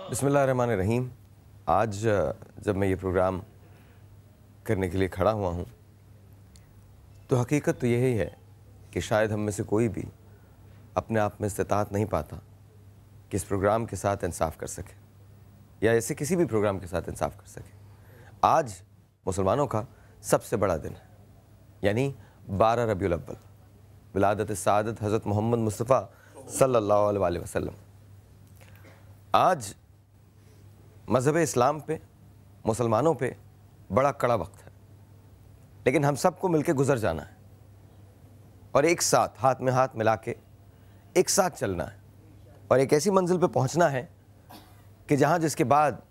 बिस्मिल्लाहिर्रहमानिर्रहीम। आज जब मैं ये प्रोग्राम करने के लिए खड़ा हुआ हूँ तो हकीकत तो यही है कि शायद हम में से कोई भी अपने आप में इस्तिताअत नहीं पाता कि इस प्रोग्राम के साथ इंसाफ कर सके या ऐसे किसी भी प्रोग्राम के साथ इंसाफ कर सके। आज मुसलमानों का सबसे बड़ा दिन है, यानी 12 रबीउल अव्वल, विलादत सादत हज़रत मोहम्मद मुस्तफ़ा सल्लल्लाहु अलैहि वसल्लम। आज मज़हब इस्लाम पे, मुसलमानों पे बड़ा कड़ा वक्त है, लेकिन हम सबको मिलके गुज़र जाना है और एक साथ हाथ में हाथ मिला के एक साथ चलना है और एक ऐसी मंजिल पे पहुंचना है कि जहां जिसके बाद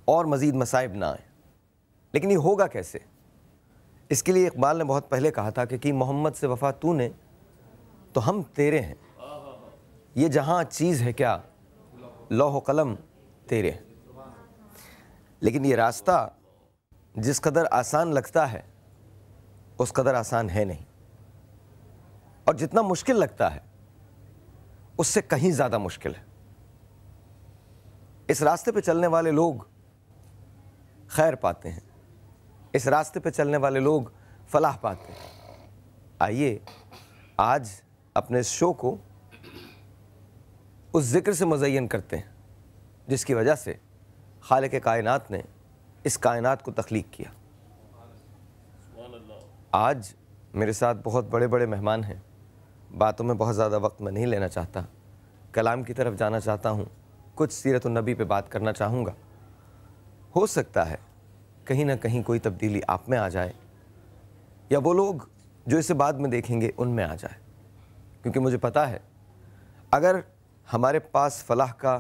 और मज़ीद मसाइब ना आए। लेकिन ये होगा कैसे? इसके लिए इकबाल ने बहुत पहले कहा था कि मोहम्मद से वफ़ा तूने तो हम तेरे हैं, ये जहां चीज़ है क्या लौह कलम तेरे हैं। लेकिन ये रास्ता जिस कदर आसान लगता है उस कदर आसान है नहीं, और जितना मुश्किल लगता है उससे कहीं ज़्यादा मुश्किल है। इस रास्ते पे चलने वाले लोग खैर पाते हैं, इस रास्ते पे चलने वाले लोग फलाह पाते हैं। आइए आज अपने इस शो को उस ज़िक्र से मुज़य्यन करते हैं जिसकी वजह से खालिक कायनात ने इस कायनात को तख्लीक किया। आज मेरे साथ बहुत बड़े बड़े मेहमान हैं। बातों में बहुत ज़्यादा वक्त मैं नहीं लेना चाहता, कलाम की तरफ जाना चाहता हूँ, कुछ सीरत नबी पे बात करना चाहूँगा। हो सकता है कहीं ना कहीं कोई तब्दीली आप में आ जाए या वो लोग जो इसे बाद में देखेंगे उनमें आ जाए, क्योंकि मुझे पता है अगर हमारे पास फलाह का,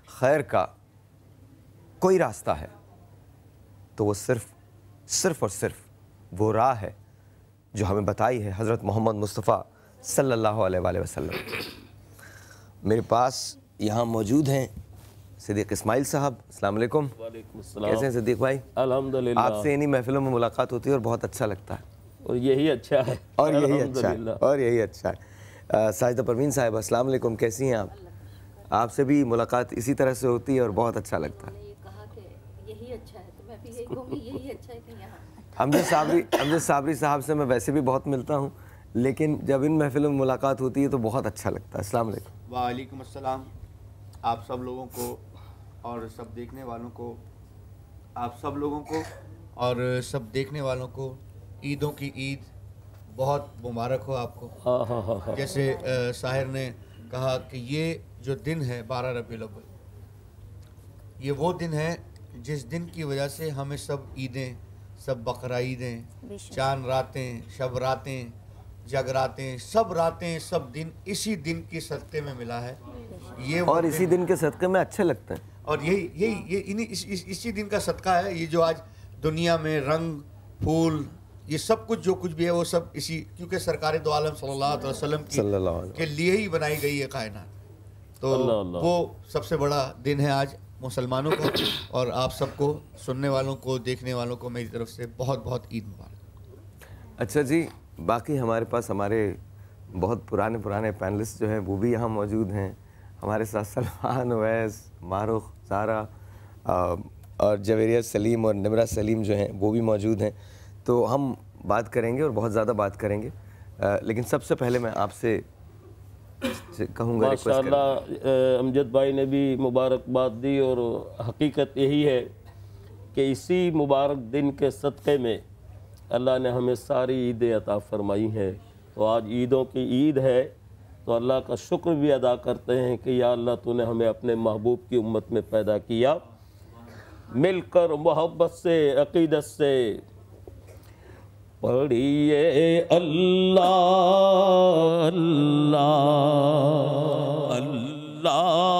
खैर का कोई रास्ता है तो वो सिर्फ़ और सिर्फ वो राह है जो हमें बताई है हज़रत मोहम्मद मुस्तफ़ा सल्लल्लाहु अलैहि वसल्लम। मेरे पास यहाँ मौजूद हैं सिद्दीक़ इस्माइल साहब। अस्सलाम वालेकुम। वालेकुम अस्सलाम। कैसे हैं सिद्दीक़ भाई? अल्हम्दुलिल्लाह। आपसे इन्हीं महफिलों में मुलाकात होती है और बहुत अच्छा लगता है, और यही अच्छा है। और यही अच्छा है, अल्हम्दुलिल्लाह। और यही अच्छा है। साजिदा परवीन साहब, अस्सलाम वालेकुम, कैसी हैं आप? आपसे भी मुलाकात इसी तरह से होती है और बहुत अच्छा लगता है। ये कहा कि यही अच्छा है तो मैं भी यही कहूँगी, यही अच्छा है कि यहाँ हमजा साबरी साहब से मैं वैसे भी बहुत मिलता हूँ, लेकिन जब इन महफिलों में मुलाकात होती है तो बहुत अच्छा लगता है। अस्सलाम वालेकुम। वालेकुम अस्सलाम। आप सब लोगों को और सब देखने वालों को, आप सब लोगों को और सब देखने वालों को ईदों की ईद बहुत मुबारक हो आपको। हाँ हाँ हाँ हाँ। जैसे साहिर ने कहा कि ये जो दिन है 12 रबीउल अव्वल, ये वो दिन है जिस दिन की वजह से हमें सब ईदें, सब बकरा ईदें, चांद रातें, शब रातें, जग रातें, सब रातें, सब दिन इसी दिन की सदक़े में मिला है। ये और इसी दिन के सदक़े में अच्छे लगते हैं, और इसी दिन का सदका है। ये जो आज दुनिया में रंग फूल ये सब कुछ जो कुछ भी है वो सब इसी, क्योंकि सरकार दो आलम सल्लल्लाहु अलैहि वसल्लम के लिए ही बनाई गई है कायनात। तो अल्लाह अल्लाह। वो सबसे बड़ा दिन है आज मुसलमानों का, और आप सबको, सुनने वालों को, देखने वालों को मेरी तरफ से बहुत बहुत ईद मुबारक। अच्छा जी, बाकी हमारे पास हमारे बहुत पुराने पैनलिस्ट जो हैं वो भी यहाँ मौजूद हैं। हमारे साथ सलमान, अवैस, मारुख, सारा और जवेरिया सलीम और निमरा सलीम जो हैं वो भी मौजूद हैं। तो हम बात करेंगे और बहुत ज़्यादा बात करेंगे, लेकिन सबसे पहले मैं आपसे कहूँगा, माशाअल्लाह अमजद भाई ने भी मुबारकबाद दी, और हकीकत यही है कि इसी मुबारक दिन के सदक़े में अल्लाह ने हमें सारी ईदें अता फरमाई हैं। तो आज ईदों की ईद है, तो अल्लाह का शुक्र भी अदा करते हैं कि या अल्लाह तूने हमें अपने महबूब की उम्मत में पैदा किया। मिलकर मोहब्बत से, अक़ीदत से पढ़िए अल्लाह अल्लाह अल्लाहु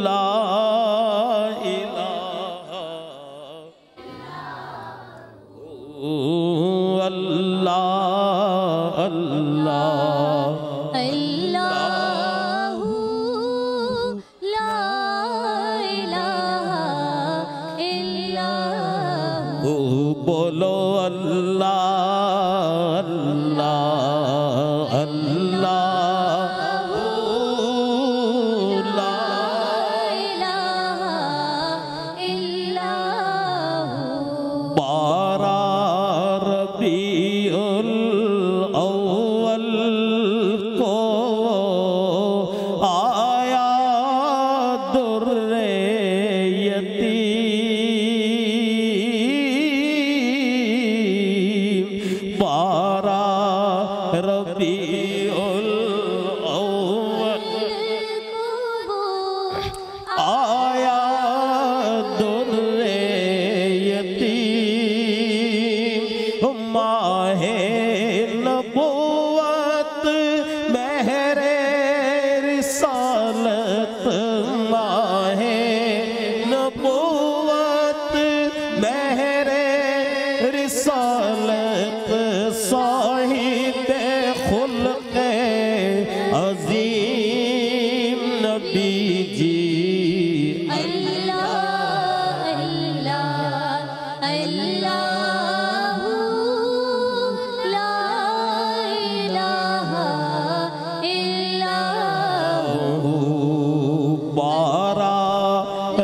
ला इलाहा अल्लाह अल्लाह अल्लाहु ला इलाहा इल्लल्लाह। बोलो अल्लाह अल्लाह अल्लाह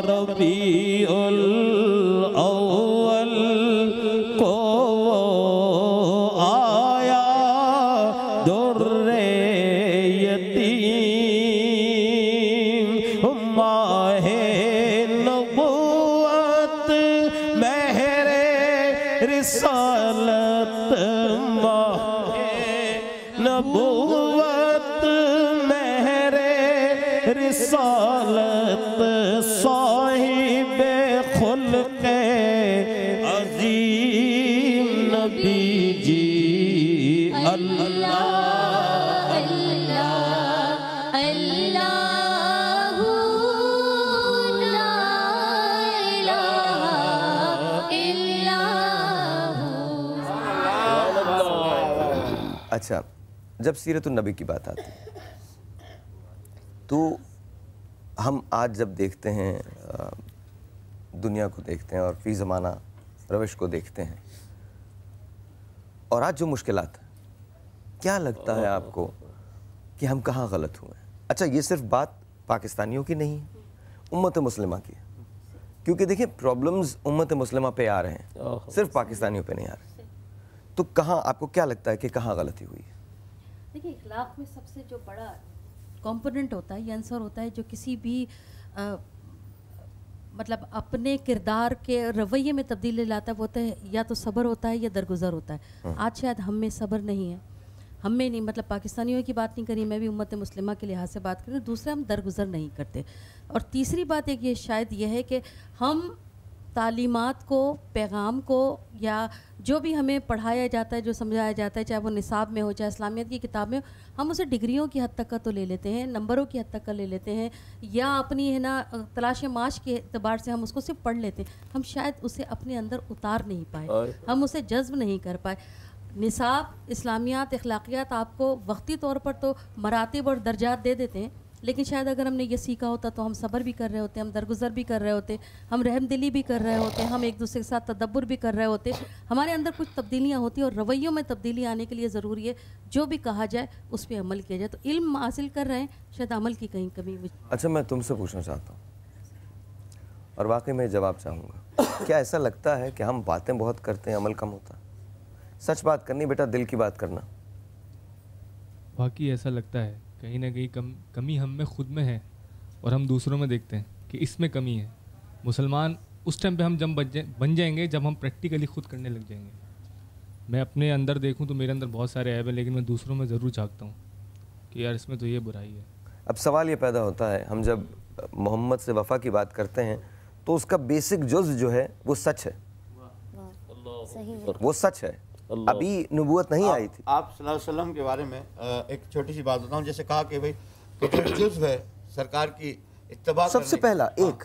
रबीउल अव्वल को आया दुर्रे यतीम माहे नबुव्वत महरे रिसालत माहे नबुव्वत महरे रिसालत साहिबे खुल्क़े अज़ीम नबी जी अल्लाह अच्छा, जब सीरतुन नबी की बात आती है तो हम आज जब देखते हैं दुनिया को देखते हैं और फी ज़माना रविश को देखते हैं और आज जो मुश्किलात हैं, क्या लगता है आपको कि हम कहाँ गलत हुए हैं? अच्छा, ये सिर्फ बात पाकिस्तानियों की नहीं है, उम्मत मुस्लिमा की है। क्योंकि देखिए प्रॉब्लम्स उम्मत मुस्लिमा पे आ रहे हैं, सिर्फ पाकिस्तानियों पे नहीं आ रहे। तो कहाँ आपको क्या लगता है कि कहाँ गलती हुई है? देखिए, इखलाक में सबसे जो बड़ा कंपोनेंट होता है, ये आंसर होता है जो किसी भी मतलब अपने किरदार के रवैये में तब्दीली लाता है, वो होता है या तो सब्र होता है या दरगुजर होता है। आज शायद हम में सब्र नहीं है, हम में नहीं, मतलब पाकिस्तानियों की बात नहीं करी, मैं भी उम्मत मुस्लिमा के लिहाज से बात करूँ। दूसरा, हम दरगुजर नहीं करते। और तीसरी बात एक ये शायद ये है कि हम तालीमात को, पैगाम को, या जो भी हमें पढ़ाया जाता है, जो समझाया जाता है, चाहे वो निसाब में हो, चाहे इस्लामियत की किताब में हो, हम उसे डिग्रियों की हद तक का तो ले लेते हैं, नंबरों की हद तक का ले लेते हैं, या अपनी है ना तलाश माश के एतबार से हम उसको सिर्फ पढ़ लेते हैं। हम शायद उसे अपने अंदर उतार नहीं पाए, हम उसे जज्ब नहीं कर पाए। निसाब, इस्लामियात, अखलाकियात आपको वक्ती तौर पर तो मरातिब और दर्जात दे देते हैं, लेकिन शायद अगर हमने ये सीखा होता तो हम सब्र भी कर रहे होते, हम दरगुजर भी कर रहे होते, हम रहमदिली भी कर रहे होते, हम एक दूसरे के साथ तदब्बुर भी कर रहे होते, हमारे अंदर कुछ तब्दीलियाँ होती हैं। और रवैयों में तब्दीली आने के लिए ज़रूरी है जो भी कहा जाए उस पर अमल किया जाए। तो इल्म हासिल कर रहे हैं, शायद अमल की कहीं कमी। अच्छा, मैं तुमसे पूछना चाहता हूँ और वाकई में जवाब चाहूँगा, क्या ऐसा लगता है कि हम बातें बहुत करते हैं, अमल कम होता है? सच बात करनी बेटा, दिल की बात करना। वाकई ऐसा लगता है, कहीं ना कहीं कमी हम में खुद में है और हम दूसरों में देखते हैं कि इसमें कमी है। मुसलमान उस टाइम पे हम जब बन जाएंगे जब हम प्रैक्टिकली खुद करने लग जाएंगे। मैं अपने अंदर देखूं तो मेरे अंदर बहुत सारे ऐब हैं, लेकिन मैं दूसरों में ज़रूर झांकता हूं कि यार इसमें तो ये बुराई है। अब सवाल ये पैदा होता है, हम जब मोहम्मद से वफ़ा की बात करते हैं तो उसका बेसिक जुज़ जो है वो सच है, वो सच है। अभी नबूवत नहीं आई थी। आप सल्लल्लाहु अलैहि वसल्लम के बारे में एक छोटी सी बात बताऊं। जैसे कहा कि भाई जो जुज़्व है सरकार की इत्तबा, सबसे पहला एक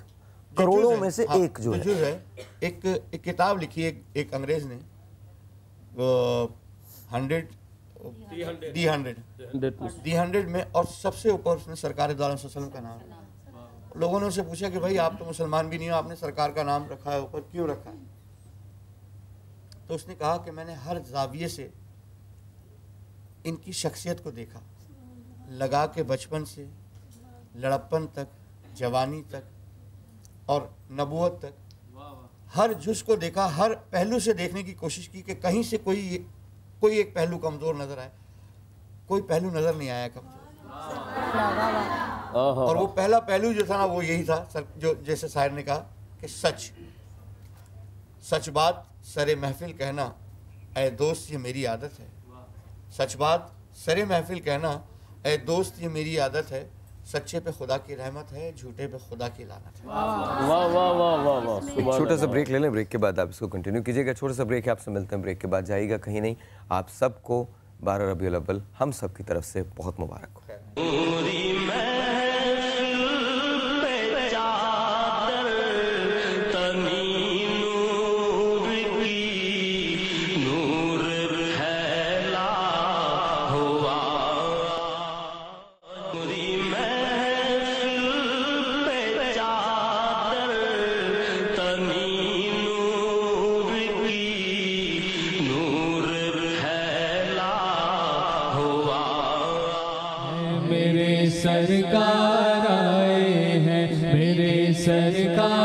करोड़ों में से एक जो है, एक किताब लिखी है एक अंग्रेज ने, D100 में, और सबसे ऊपर उसने सरकार दो आलम सल्लल्लाहु अलैहि वसल्लम का नाम। लोगों ने उससे पूछा कि भाई आप तो मुसलमान भी नहीं हो, आपने सरकार का नाम रखा है ऊपर, क्यों रखा है? तो उसने कहा कि मैंने हर जाविये से इनकी शख्सियत को देखा, लगा के बचपन से लड़प्पन तक, जवानी तक और नबूवत तक, हर जुज़ को देखा, हर पहलू से देखने की कोशिश की कि कहीं से कोई एक पहलू कमज़ोर नज़र आए। कोई पहलू नज़र नहीं आया कमज़ोर। और वो पहला पहलू जो था ना वो यही था, जो जैसे शायर ने कहा कि सच बात सरे महफिल कहना, ऐ दोस्त ये मेरी आदत है। सच बात सरे महफिल कहना, ऐ दोस्त ये मेरी आदत है। सच्चे पे खुदा की रहमत है, झूठे पे खुदा की लानत है। वाह वाह वाह वाह वाह। छोटा सा ब्रेक ले लें, ब्रेक के बाद आप इसको कंटिन्यू कीजिएगा। छोटा सा ब्रेक है, आपसे मिलते हैं ब्रेक के बाद। जाइएगा कहीं नहीं। आप सबको 12 रबीउल अव्वल हम सब की तरफ से बहुत मुबारक हो। सरकार आए हैं, मेरे सरकार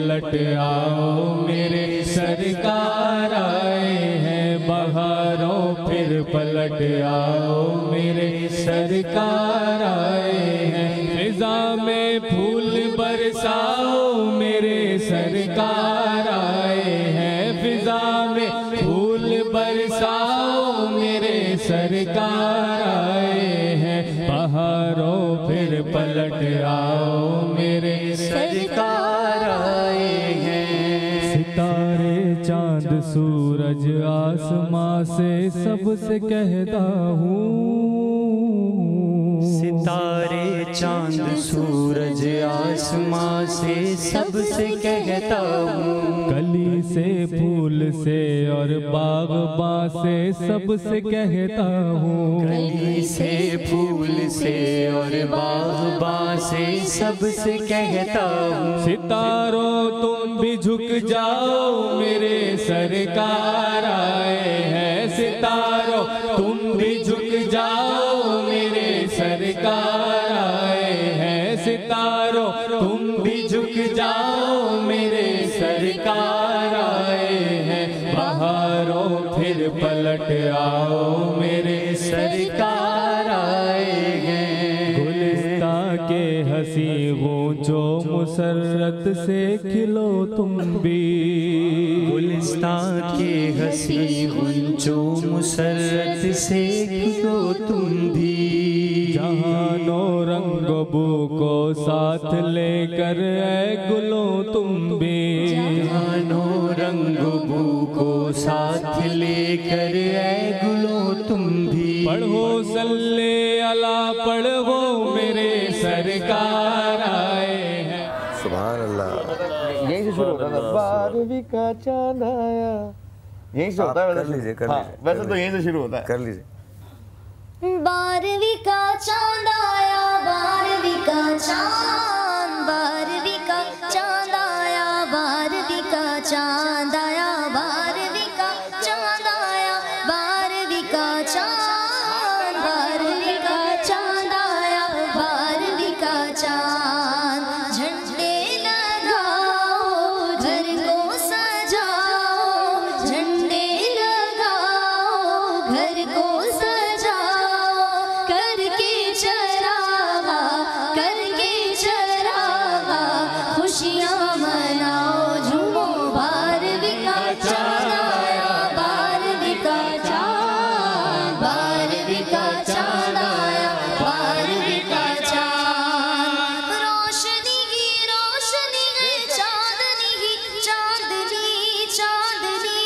पलट आओ मेरे सरकार आए हैं बहारों फिर पलट आओ मेरे सरकार आए हैं फिजा में फूल बरसाओ मेरे सरकार आए हैं फिजा में फूल बरसाओ मेरे सरकार आए हैं बहारों फिर पलट आओ मेरे सरकार आए हैं सितारे चांद सूरज आसमां से सबसे कहता हूँ सितारे चांद सूरज आसमां से सबसे कहता हूँ कली से फूल से और बागबां से सबसे कहता हूँ कली से फूल से और बागबां से सबसे कहता हूँ सितारों तुम भी झुक जाओ मेरे सरकार आए हैं सितारों तुम भी झुक जाओ मेरे सरकार आए हैं सितारों तुम भी झुक जाओ मेरे सरकार आए हैं बहारों फिर पलट आओ मेरे सरकार आए हैं गुलिस्तां के हंसी गूंजो मुसर्रत से खिलो तुम भी गुलिस्तां के हंसी गूंजो मुसर्रत से खिलो तुम भी जहानो रंग बू को साथ लेकर ऐ गुलो तुम भी जहानो रंग बू को साथ लेकर ऐ गुलो तुम भी पढ़ो सल्ले अला पढ़ो मेरे सरकार आए हैं सुभान अल्लाह। यहीं से शुरू होता है 12वीं का चांद आया, यहीं से होता है। कर लीजिए, कर लीजिए। वैसे तो यहीं से शुरू होता है। कर लीजिए। 12वीं का चांद आया, 12वीं का चांद, 12वीं का चांद आया, 12वीं का चांद आया, 12वीं का चांद आया, 12वीं का चांद, 12वीं का चांद आया, 12वीं का चांद। झंडे लगाओ घर को सजाओ, झंडे लगाओ घर को खुशियाँ मनाओ, झूमो। 12वीं का चांद आया, 12वीं का चांद, 12वीं का चांद आया, 12वीं का चांद। रोशनी ही रोशनी है, चांदनी ही चांदनी, चांदनी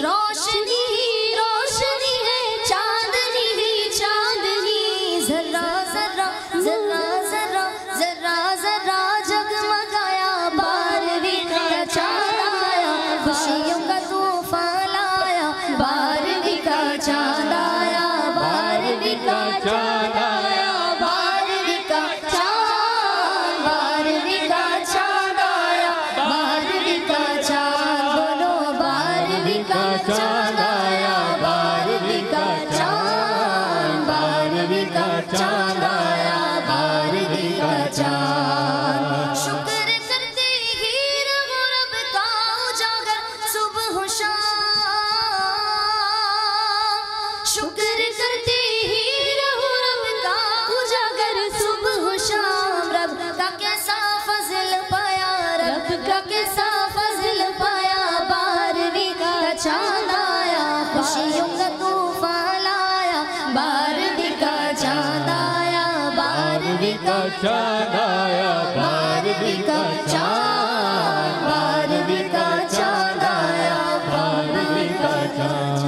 रोशनी ही रोशनी है, चांदनी ही चांदनी। जरा जरा जरा जरा जरा जरा जगमगाया, 12वीं का चांद आया, खुशियों का तूफान लाया, 12वीं का चांद आया, 12वीं का चांद आया, 12वीं का चांद, 12वीं का चांद आया, 12वीं का चांद। बोलो 12वीं का चांद आया, 12वीं का चांद, 12वीं का चांद आया, 12वीं का चांद। शुक्र करते ही रहो रब का उजागर सुबह शाम, शुक्र करते ही रहो रब का उजागर सुबह शाम। रब का कैसा फजल पाया, रब का कैसा फजल पाया, 12वीं का चांद आया, खुशियों का तूफान लाया, 12वीं का चांद आया, 12वीं का चांद आया, 12वीं का चांद, 12वीं का चांद आया, 12वीं का चांद।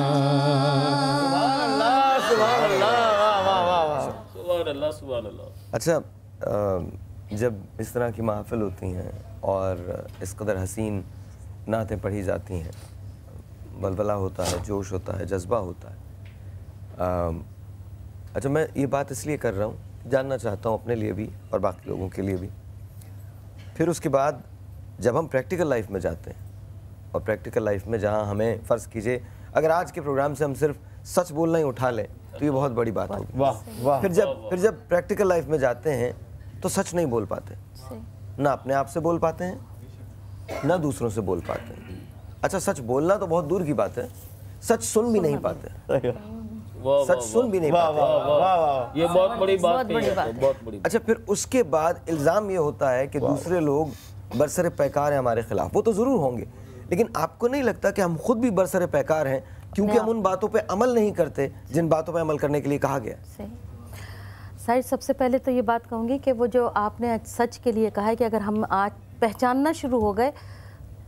सुभान अल्लाह, वाह वाह वाह वाह। सुभान अल्लाह, सुभान अल्लाह। अच्छा, जब इस तरह की महफिल होती हैं और इस कदर हसीन नातें पढ़ी जाती हैं, बलबला होता है, जोश होता है, जज्बा होता है। अच्छा, मैं ये बात इसलिए कर रहा हूँ, जानना चाहता हूँ अपने लिए भी और बाकी लोगों के लिए भी। फिर उसके बाद जब हम प्रैक्टिकल लाइफ में जाते हैं, और प्रैक्टिकल लाइफ में जहाँ हमें फ़र्ज़ कीजिए अगर आज के प्रोग्राम से हम सिर्फ सच बोलना ही उठा लें तो ये बहुत बड़ी बात होगी। वाह वाह। फिर जब प्रैक्टिकल लाइफ में जाते हैं तो सच नहीं बोल पाते, ना अपने आप से बोल पाते हैं, ना दूसरों से बोल पाते हैं। अच्छा, सच बोलना तो बहुत दूर की बात है, सच सुन भी नहीं पाते, सच सुन भी नहीं पाते। ये बहुत बड़ी बात है, बहुत बड़ी। अच्छा, फिर उसके बाद इल्ज़ाम ये होता है कि दूसरे लोग बरसरे पैकार हैं हमारे खिलाफ। वो तो ज़रूर होंगे, लेकिन आपको नहीं लगता कि हम खुद भी बरसरे पैकार हैं क्योंकि हम उन बातों पे अमल नहीं करते जिन बातों पे अमल करने के लिए कहा गया? सही साहिर, सबसे पहले तो ये बात कहूँगी कि वो जो आपने सच के लिए कहा है कि अगर हम आज पहचानना शुरू हो गए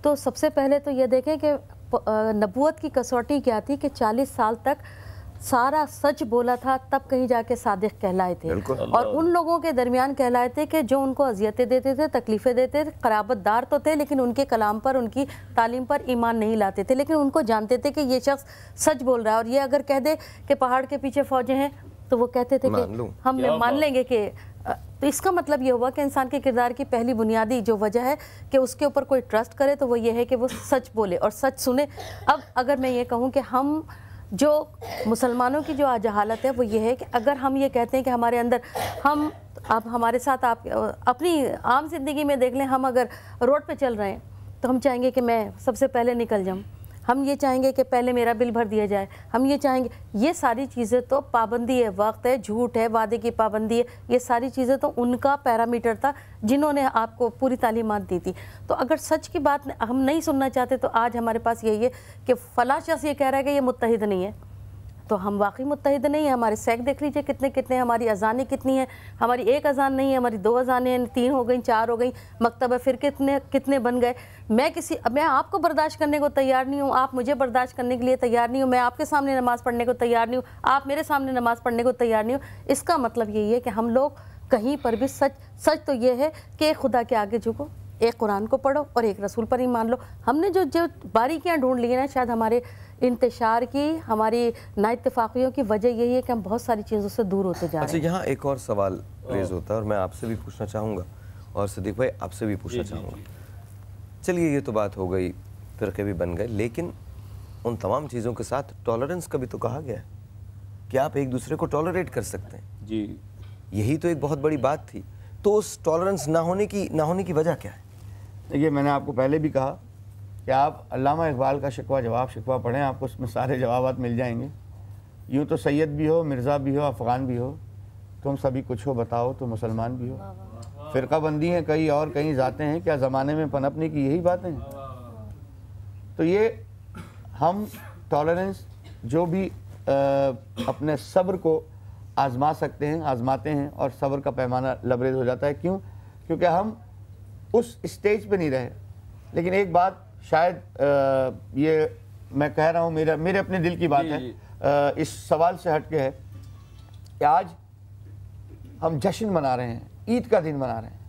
तो सबसे पहले तो ये देखें कि नबूवत की कसौटी क्या थी कि 40 साल तक सारा सच बोला था, तब कहीं जाके सादिक कहलाए थे। और उन लोगों के दरमियान कहलाए थे कि जो उनको अजियतें देते थे, तकलीफ़ें देते थे, क़राबतदार तो थे लेकिन उनके कलाम पर, उनकी तालीम पर ईमान नहीं लाते थे, लेकिन उनको जानते थे कि ये शख्स सच बोल रहा है। और ये अगर कह दे कि पहाड़ के पीछे फ़ौजें हैं तो वो कहते थे कि हम मान लेंगे कि, तो इसका मतलब ये हुआ कि इंसान के किरदार की पहली बुनियादी जो वजह है कि उसके ऊपर कोई ट्रस्ट करे तो वो ये है कि वो सच बोले और सच सुने। अब अगर मैं ये कहूँ कि हम जो मुसलमानों की जो आज हालत है वो ये है कि अगर हम ये कहते हैं कि हमारे अंदर हम, अब हमारे साथ आप अपनी आम जिंदगी में देख लें, हम अगर रोड पे चल रहे हैं तो हम चाहेंगे कि मैं सबसे पहले निकल जाऊं, हम ये चाहेंगे कि पहले मेरा बिल भर दिया जाए, हम ये चाहेंगे, ये सारी चीज़ें तो पाबंदी है, वक्त है, झूठ है, वादे की पाबंदी है, ये सारी चीज़ें तो उनका पैरामीटर था जिन्होंने आपको पूरी तालीमात दी थी। तो अगर सच की बात हम नहीं सुनना चाहते तो आज हमारे पास यही है कि फ़लाँ शख्स ये कह रहा है कि ये मुत्तहिद नहीं है, तो हम वाकई मुत्तहिद नहीं है। हमारे सैक देख लीजिए कितने कितने, हमारी अजानें कितनी हैं, हमारी एक अजान नहीं है, हमारी 2 अजानें हैं, 3 हो गई, 4 हो गई, मकतब फिर कितने कितने बन गए। मैं आपको बर्दाश्त करने को तैयार नहीं हूँ, आप मुझे बर्दाश्त करने के लिए तैयार नहीं हूँ, मैं आपके सामने नमाज़ पढ़ने को तैयार नहीं हूँ, आप मेरे सामने नमाज़ पढ़ने को तैयार नहीं हूँ। इसका मतलब यही है कि हम लोग कहीं पर भी सच तो ये है कि खुदा के आगे झुको, एक कुरान को पढ़ो और एक रसूल पर ही मान लो। हमने जो बारीकियाँ ढूंढ ली ना, शायद हमारे इंतशार की, हमारी नाइत्तेफाकियों की वजह यही है कि हम बहुत सारी चीज़ों से दूर होते जा रहे हैं। अच्छा, यहाँ एक और सवाल रेज होता है और मैं आपसे भी पूछना चाहूँगा और सिद्दीक भाई आपसे भी पूछना चाहूँगा। चलिए, ये तो बात हो गई, फ़िरक़े भी बन गए, लेकिन उन तमाम चीज़ों के साथ टॉलरेंस का भी तो कहा गया है कि आप एक दूसरे को टॉलरेट कर सकते हैं। जी, यही तो एक बहुत बड़ी बात थी। तो उस टॉलरेंस ना होने की वजह क्या है? देखिए, मैंने आपको पहले भी कहा कि आप अल्लामा इकबाल का शिकवा पढ़ें, आपको उसमें सारे जवाबात मिल जाएंगे। यूँ तो सैयद भी हो, मिर्ज़ा भी हो, अफ़गान भी हो, तुम सभी कुछ हो, बताओ तो मुसलमान भी हो। फ़िरका बंदी हैं कई और कहीं जाते हैं, क्या ज़माने में पनपने की यही बातें हैं? तो ये हम टॉलरेंस जो भी अपने सब्र को आज़मा सकते हैं, आज़माते हैं और सब्र का पैमाना लबरेज हो जाता है। क्यों? क्योंकि हम उस स्टेज पे नहीं रहे। लेकिन एक बात शायद ये मैं कह रहा हूँ, मेरे अपने दिल की बात है, इस सवाल से हट के है कि आज हम जश्न मना रहे हैं, ईद का दिन मना रहे हैं।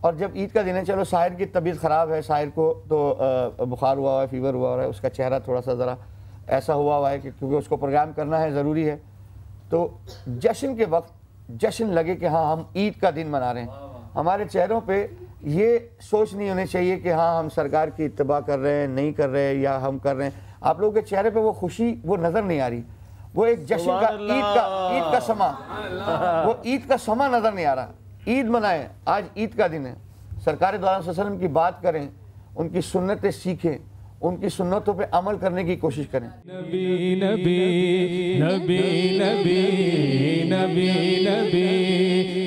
और जब ईद का दिन है, चलो साहिर की तबीयत ख़राब है, साहिर को तो बुखार हुआ हुआ है, फीवर हुआ हुआ है, उसका चेहरा थोड़ा सा ज़रा ऐसा हुआ है कि क्योंकि उसको प्रोग्राम करना है, ज़रूरी है। तो जश्न के वक्त जश्न लगे कि हाँ हम ईद का दिन मना रहे हैं। हमारे चेहरों पे ये सोच नहीं होनी चाहिए कि हाँ हम सरकार की इत्तबा कर रहे हैं, नहीं कर रहे हैं, या हम कर रहे हैं। आप लोगों के चेहरे पे वो खुशी वो नज़र नहीं आ रही, वो एक जश्न का ईद का समा, वो ईद का समा नज़र नहीं आ रहा। ईद मनाएं, आज ईद का दिन है, सरकार दो अलैहि वसल्लम की बात करें, उनकी सुन्नतें सीखें, उनकी सुन्नतों पे अमल करने की कोशिश करें। नबी नबी नबी नबी नबी नबी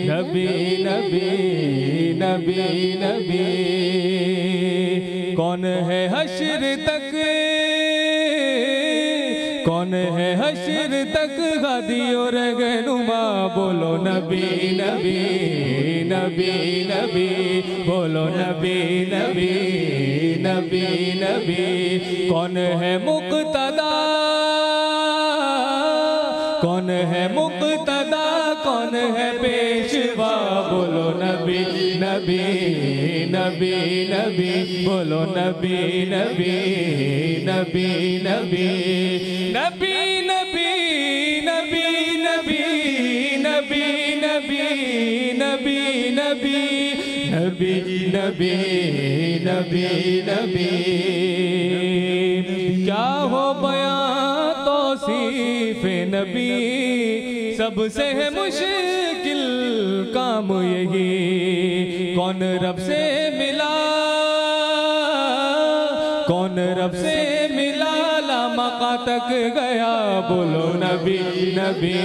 नबी नबी नबी नबी कौन है हश्र तक, कौन है हश्र तक गादी और रहनुमा, बोलो नबी नबी नबी नबी, बोलो नबी नबी नबी नबी। कौन है मुक्तदा, कौन है मुक्तदा, कौन है पेशवा, बोलो नबी नबी नबी नबी, बोलो नबी नबी नबी नबी नबी नबी नबी नबी नबी नबी नबी नबी नबी नबी नबी। क्या हो बयां तौसीफ नबी, सबसे है मुश्किल काम यही। कौन रब से मिला, तक गया, बोलो नबी नबी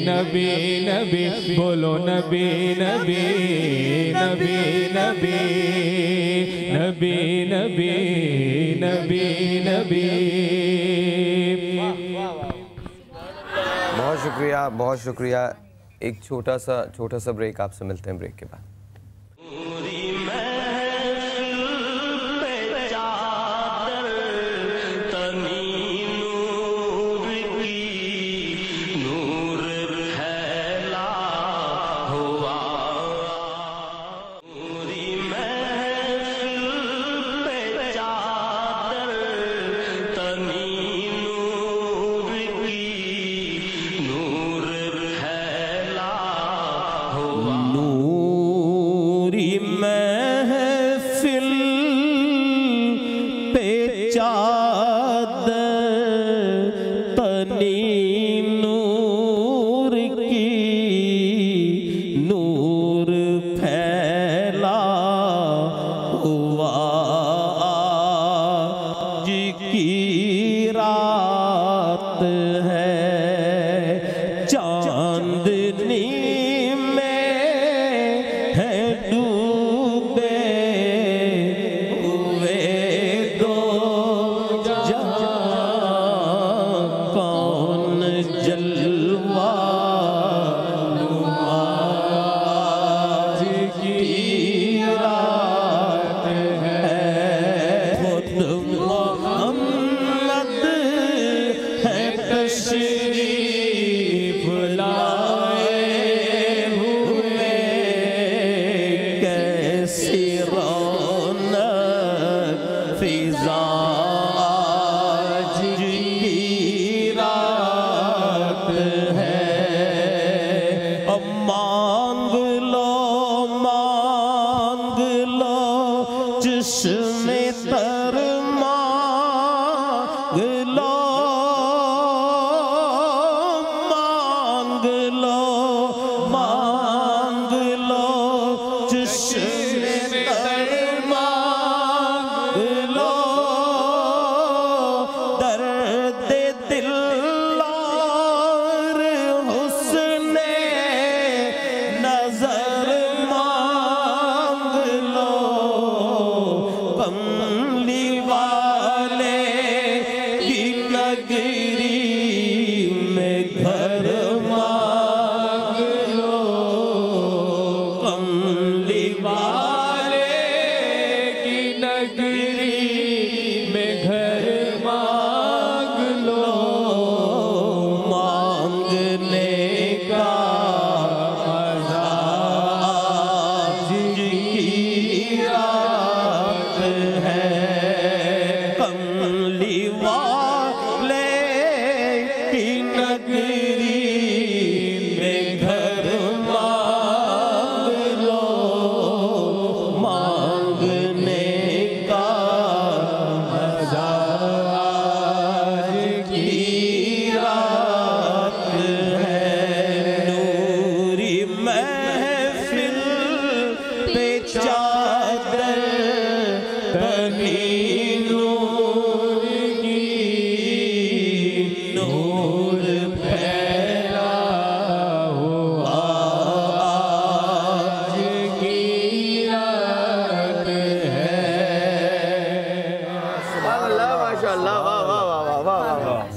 नबी नबी, बोलो नबी नबी नबी नबी नबी नबी नबी नबी। बहुत शुक्रिया, बहुत शुक्रिया। एक छोटा सा ब्रेक, आपसे मिलते हैं ब्रेक के बाद।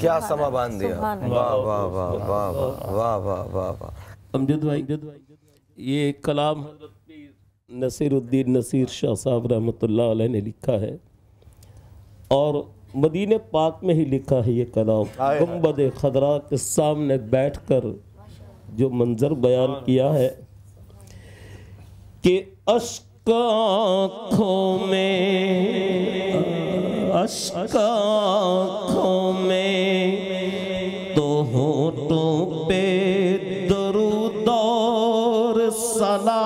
क्या समा बांध दिया। वाह वाह वाह वाह वाह वाह वाह वाह वाह। अमजद भाई, ये कलाम हज़रत पीर नसीरुद्दीन नसीर शाह साहब रहमतुल्लाह अलैह ने लिखा है और मदीने पाक में ही लिखा है ये कलाम। गुंबद खदरा के सामने बैठकर जो मंजर बयान किया है कि अश्क आँखों में तो होठों पे दरूद और सलाम,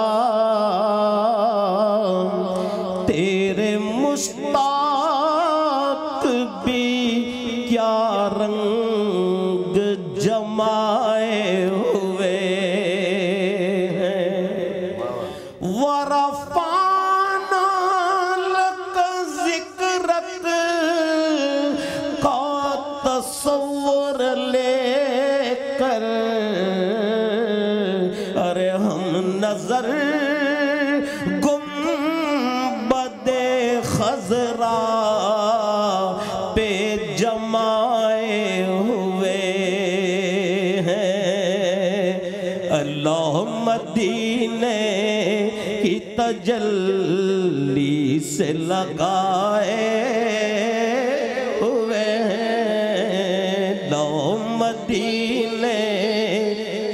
तेरे मुश्ताक भी क्या रंग जमाए हुए हैं। वरफ़ाना लक ज़िक्रक का तसव्वुर लेकर अरे हम नजर गुंबदे खजरा पे जमाए हुए हैं। अल्लाह मदीने की तजल्ली से लगाए हुए हैं। लो मदीने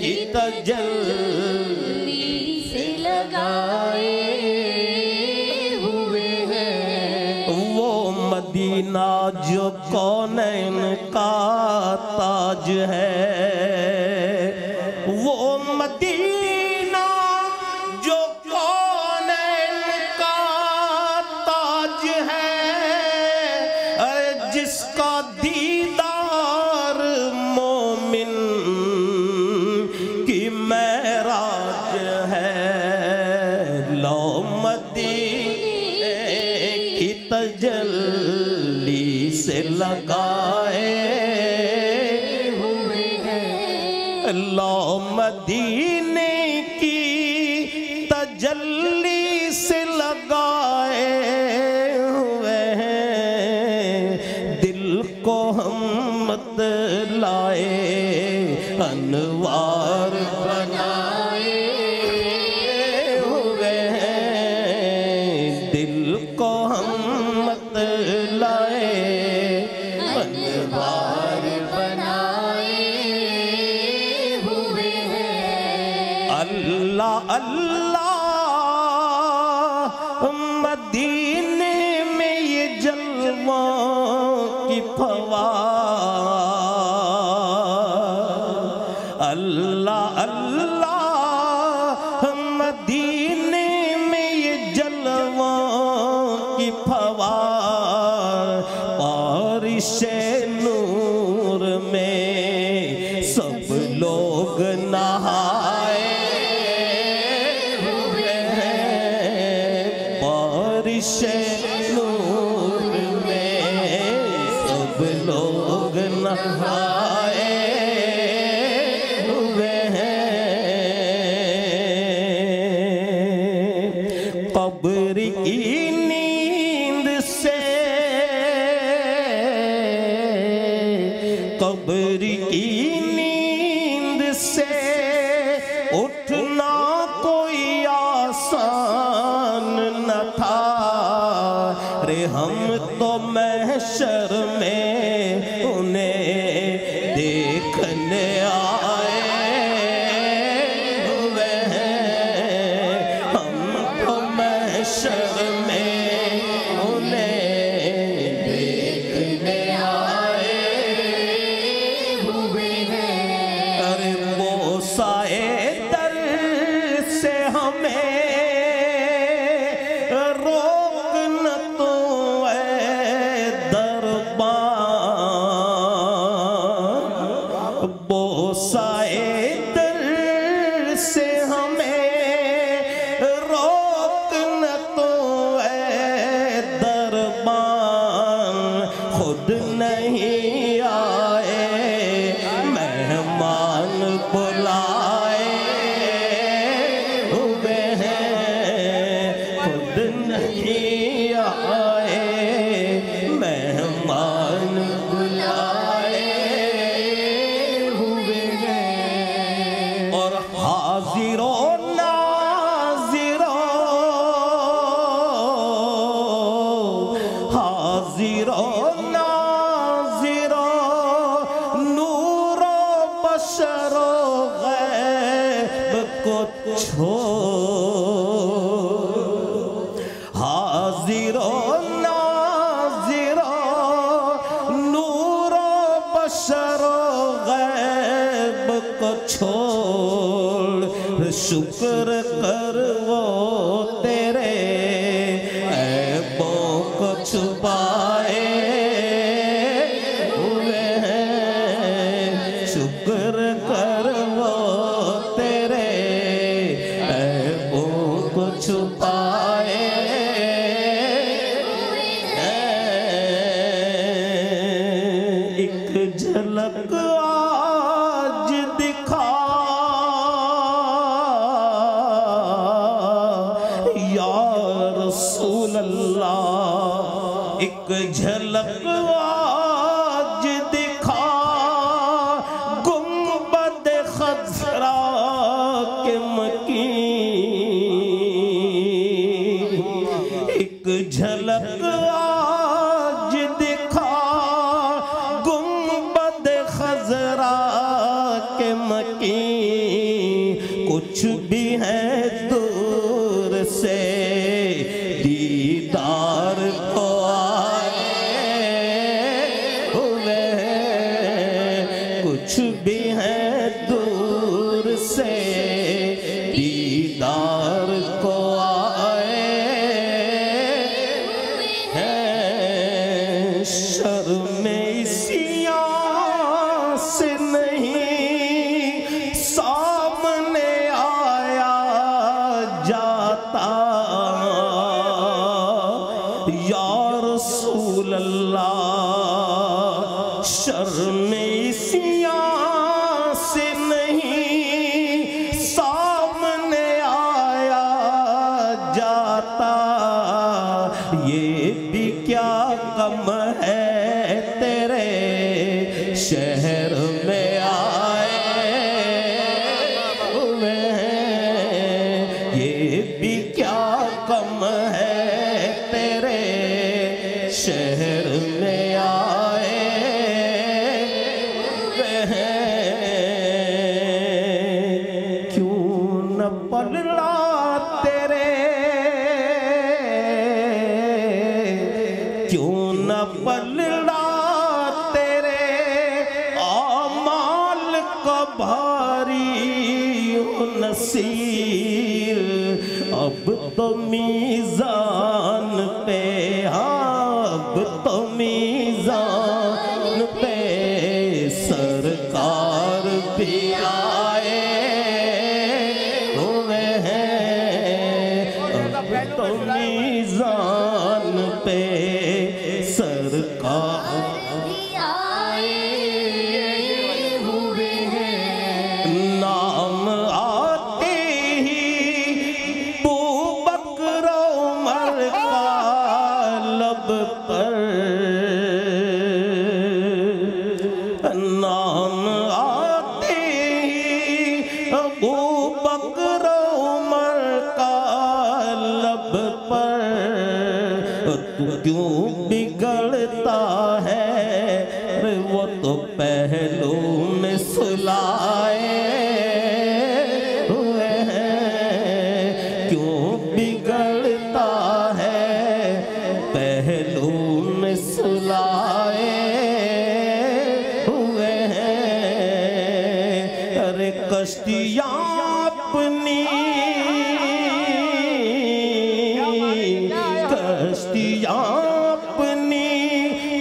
की तजल्ली से लगाए हुए हैं। वो मदीना जो कौनैन का ताज है, वो मदीना जो कौनैन का ताज है, अरे जिसका दीदार मोमिन की महराज है। लो मदीने की तजल्ली से लगाए हुए हैं। लो मदीने की तजल्ली से लगाए हुए हैं। दिल को हम मत लाए अनवार बनाए हुए हैं। दिल को हम मत लाए अनवार बनाए हुए हैं। अल्लाह अल्लाह मदीने में ये जलवों की फवार। अल्लाह अल्लाह मदीने में ये जलवों की फवार। बारिशे नूर में सब लोग नहाए हुए हैं। बारिशे नूर में सब लोग नहाए हुए हैं। कब्र की नींद से कब्र की नींद से उठना कोई आसान न था। रे हम तो महशर में उन्हें देखने आए हुए हैं। हम तो महशर में उन्हें देखने आए हुए हैं। अरे बोसाए दर से हमें रोक न तो ऐ दरबार। बोसाए दर से हमें रोक न तो ऐ दरबार। खुद नहीं आए मेहमान बुलाए हुए हैं। खुद नहीं आए मेहमान बुलाए हुए हैं। और हाजिरों नाजिरों हाजिरों नाजिरों नूरो बशरो गैब को छोड़। हाजिरों नाजिरों नूरो बशरो गैब को छोड़। शुक्र कर वो तेरे ऐबों को छुपाए हुए हैं। शुक्र कर वो तेरे ऐबों को छुपाए हैं। एक झलक झलक आज दिखा या रसूल अल्लाह, एक झलक आज दिखा गुंबद खजरा के मकीन, एक झलक आज दिखा गुंबद खजरा के मकीन। कुछ भी है दूर से दीदार को आए हुए, कुछ भी है दूर से दीदार को आए हैं। शर्म इसियां से नहीं सामने आया जाता या रसूल अल्लाह, शर्म इसियां से नहीं सामने आया जाता। ये भी क्या कम है तेरे शहर में आए हुए हैं, ये भी क्या कम है तेरे शहर में आए हुए हैं। क्यों न पलड़ा तेरे, क्यों न पलड़ा तेरे आमाल का भारी हो नसीर। अब तो मीज़ान पे, अब तो मीज़ान पे सरकार भी आए हुए हैं। अब तो मीज़ान पे सरकार भी आए हुए हैं। नाम आते ही बूबकर उमर का लब पर, नाम आते ही बूबकर उमर का लब पर। तू क्यों बिगड़ता है रे, वो तो पहलू में सुलाए हुए हैं। क्यों बिगड़ता है पहलू में सुलाए हुए हैं। अरे कश्तियाँ अपनी, कश्तियाँ अपनी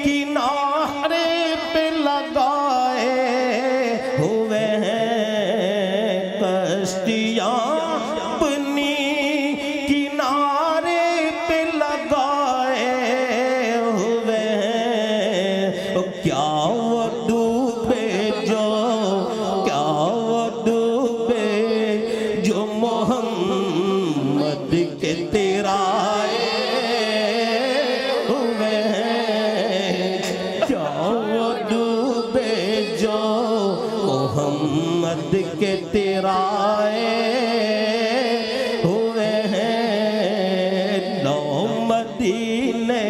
किनारे पे लगाए हुए हैं। कश्तियाँ अपनी किनारे पे लगाए हुए हैं। क्या वो डूबे जो, क्या वो डूबे जो मोहम्मद के तिराए हुए हैं। क्या वो डूबे जो मोहम्मद के तिराए हुए हैं। नौ मदीने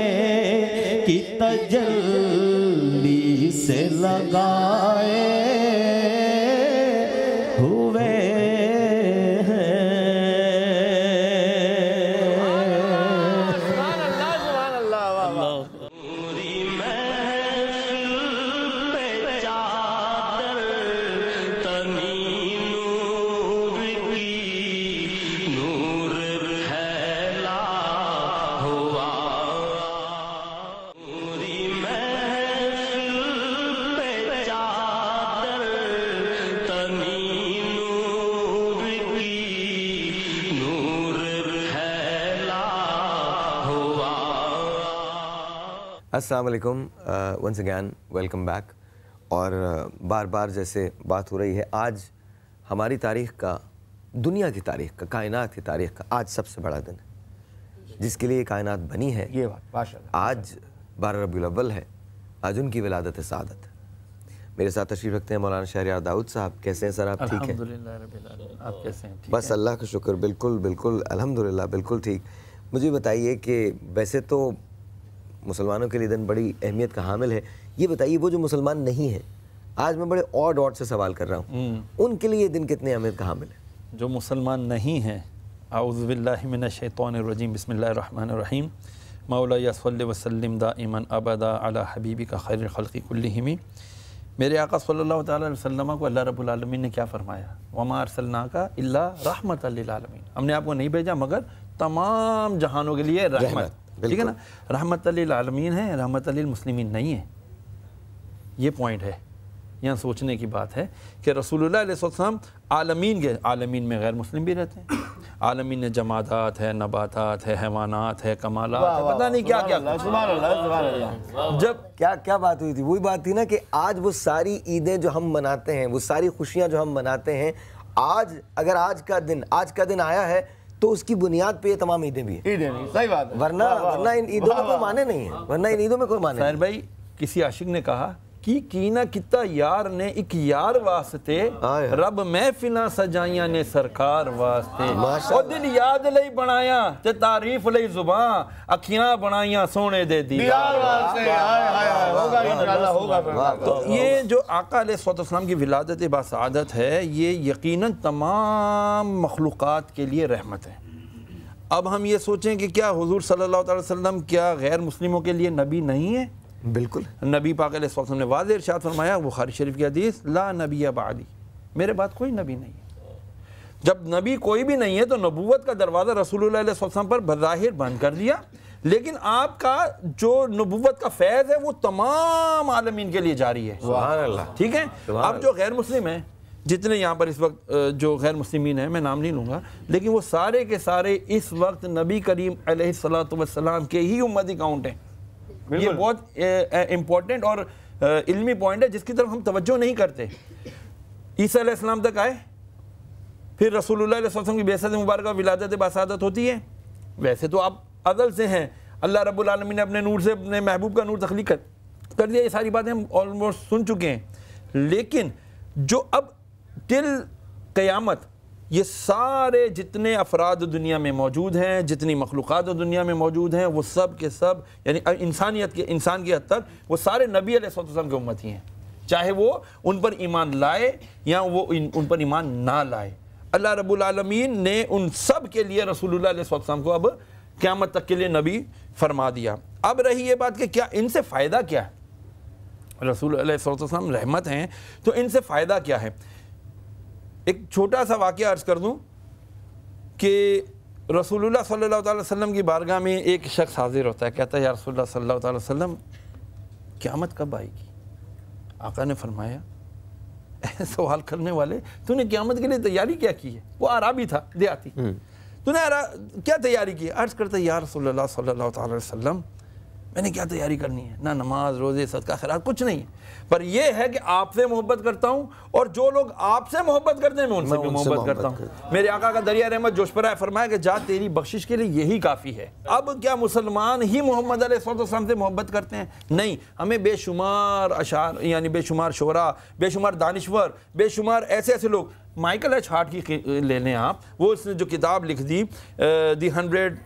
की तजल्ली से लगाए हुए Assalamu alaikum. Once again, welcome back. और बार बार जैसे बात हो रही है, आज हमारी तारीख़ का, दुनिया की तारीख़ का, कायनात की तारीख़ का आज सबसे बड़ा दिन है, जिसके लिए कायनात बनी है। ये बात माशाअल्लाह। आज 12 रबीउल अव्वल है, आज उनकी विलादत सादत है। मेरे साथ तशरीफ़ रखते हैं मौलाना शहरयार दाऊद साहब। कैसे हैं सर आप? ठीक हैं? अल्हम्दुलिल्लाह रब्बिल आलमीन। आप कैसे हैं? बस अल्लाह का शुक्र, बिल्कुल बिल्कुल अल्हम्दुलिल्लाह, बिल्कुल ठीक। मुझे बताइए कि वैसे तो मुसलमानों के लिए दिन बड़ी अहमियत का हामिल है, ये बताइए वो जो मुसलमान नहीं है, आज मैं बड़े और डॉट से सवाल कर रहा हूँ, उनके लिए ये दिन कितनी अहमियत का हामिल है? जो मुसलमान नहीं हैं, आऊज़ु बिल्लाहि मिनश शैतानिर रजीम, बिस्मिल्लाहिर रहमानिर रहीम, मौला या सल्लि व सल्लिम दाइमन अबदा अला हबीबिका खैरिल खल्क़ि कुल्लिहिम। मेरे आका सल्लल्लाहु अलैहि वसल्लम को अल्लाह रब्बुल आलमीन ने क्या फरमाया? वमा अर्सलनाका इल्ला रहमतल लिल आलमीन। हमने आपको नहीं भेजा मगर तमाम जहानों के लिए रहमत। ठीक है ना, रहमतल लिल आलमीन है, रहमतल लिल मुस्लिमीन नहीं है। ये पॉइंट है, यहाँ सोचने की बात है कि रसूलुल्लाह अलैहि वसल्लम आलमीन के, आलमीन में गैर मुस्लिम भी रहते हैं। आलमीन में जमादात है, नबातात है, हैवानात है, कमालात है, पता नहीं क्या क्या। जब क्या क्या बात हुई थी? वही बात थी ना कि आज वो सारी ईदें जो हम मनाते हैं, वो सारी खुशियाँ जो हम मनाते हैं, आज अगर आज का दिन आया है तो उसकी बुनियाद पे ये तमाम ईदें भी हैं। ईदें नहीं, सही बात है। वरना इन ईदों में कोई माने नहीं है, वरना इन ईदों में कोई माने खैर भाई, किसी आशिक ने कहा की ना किता यार ने एक यार वास्ते, रब महफिलां सजाइयां ने सरकार वास्ते। ओ दिल याद लई बनाया ते तारीफ लई जुबान, अखियां बनाइयां सोने दे दीदार वास्ते। होगा इंशाअल्लाह, होगा। तो ये जो आका अलैहिस्सलाम की विलादत बासआदत है, ये यकीनन तमाम मखलूक़ात के लिए रहमत है। अब हम ये सोचें कि क्या हुजूर सल्लल्लाहु अलैहि वसल्लम क्या गैर मुस्लिमों के लिए नबी नहीं है? बिल्कुल। नबी पाक अलैहिस्सलाम ने वाज़ेह इरशाद फरमाया, बुखारी शरीफ की हदीस, ला नबी बादी, मेरे बाद कोई नबी नहीं है। जब नबी कोई भी नहीं है तो नबूवत का दरवाज़ा रसूलुल्लाह अलैहिस्सलाम पर बज़ाहिर बंद कर दिया, लेकिन आपका जो नबूवत का फैज़ है वो तमाम आलमीन के लिए जारी है। सुभान अल्लाह। ठीक है। अब जो गैर मुस्लिम हैं, जितने यहाँ पर इस वक्त जो गैर मुस्लिमीन हैं, मैं नाम नहीं लूँगा, लेकिन वो सारे के सारे इस वक्त नबी करीम अलैहिस्सलातु वस्सलाम के ही उम्मती काउंट हैं। ये बहुत इम्पोर्टेंट और इल्मी पॉइंट है जिसकी तरफ हम तवज्जो नहीं करते। ईसा अलैहिस्सलाम तक आए, फिर रसूलुल्लाह अलैहि वसल्लम की बेअसत मुबारक विलादत बासआदत होती है। वैसे तो आप अज़ल से हैं, अल्लाह रब्बुल आलमीन ने अपने नूर से अपने महबूब का नूर तख्लीक कर दिया, ये सारी बातें हम ऑलमोस्ट सुन चुके हैं। लेकिन जो अब टिल क़यामत ये सारे जितने अफराद दुनिया में मौजूद हैं, जितनी मखलूक़ात दुनिया में मौजूद हैं, वो सब के सब यानी इंसान की हद तक वो सारे नबी अलैहिस्सलाम के उम्मती हैं, चाहे वो उन पर ईमान लाए या वो उन पर ईमान ना लाए। अल्लाह रब्बुल आलमीन ने उन सब के लिए रसूलुल्लाह अलैहिस्सलाम को अब क़यामत तक के लिए नबी फरमा दिया। अब रही ये बात कि क्या इनसे फ़ायदा क्या है? रसूल अलैहिस्सलाम रहमत हैं, तो इनसे फ़ायदा क्या है? एक छोटा सा वाक़या अर्ज़ कर दूँ कि रसूलुल्लाह सल्लल्लाहु अलैहि वसल्लम की बारगाह में एक शख्स हाजिर होता है, कहता है या रसूलुल्लाह सल्लल्लाहु अलैहि वसल्लम, क़यामत कब आएगी? आका ने फरमाया, सवाल करने वाले, तूने क़यामत के लिए तैयारी क्या की है? वो आराबी था, देहाती। तूने क्या तैयारी की? अर्ज़ करता है या रसूलुल्लाह सल्लल्लाहु अलैहि वसल्लम, मैंने क्या तैयारी करनी है? ना नमाज, रोज़े, सदका, खैरात, कुछ नहीं, पर यह है कि आपसे मोहब्बत करता हूँ और जो लोग आपसे मोहब्बत करते हैं मैं उनसे भी मोहब्बत करता हूँ। मेरे आका का दरिया रहमत जोश पर है, फरमाया कि जा तेरी बख्शिश के लिए यही काफ़ी है। अब क्या मुसलमान ही मोहम्मद अलैहिस्सलाम से मोहब्बत करते हैं? नहीं, हमें बेशुमार अशार यानी बेशुमार शोरा, बेशुमार दानिश्वर, बेशुमार ऐसे ऐसे लोग, माइकल एच हार्ट की ले लें आप, वो उसने जो किताब लिख दी दी 100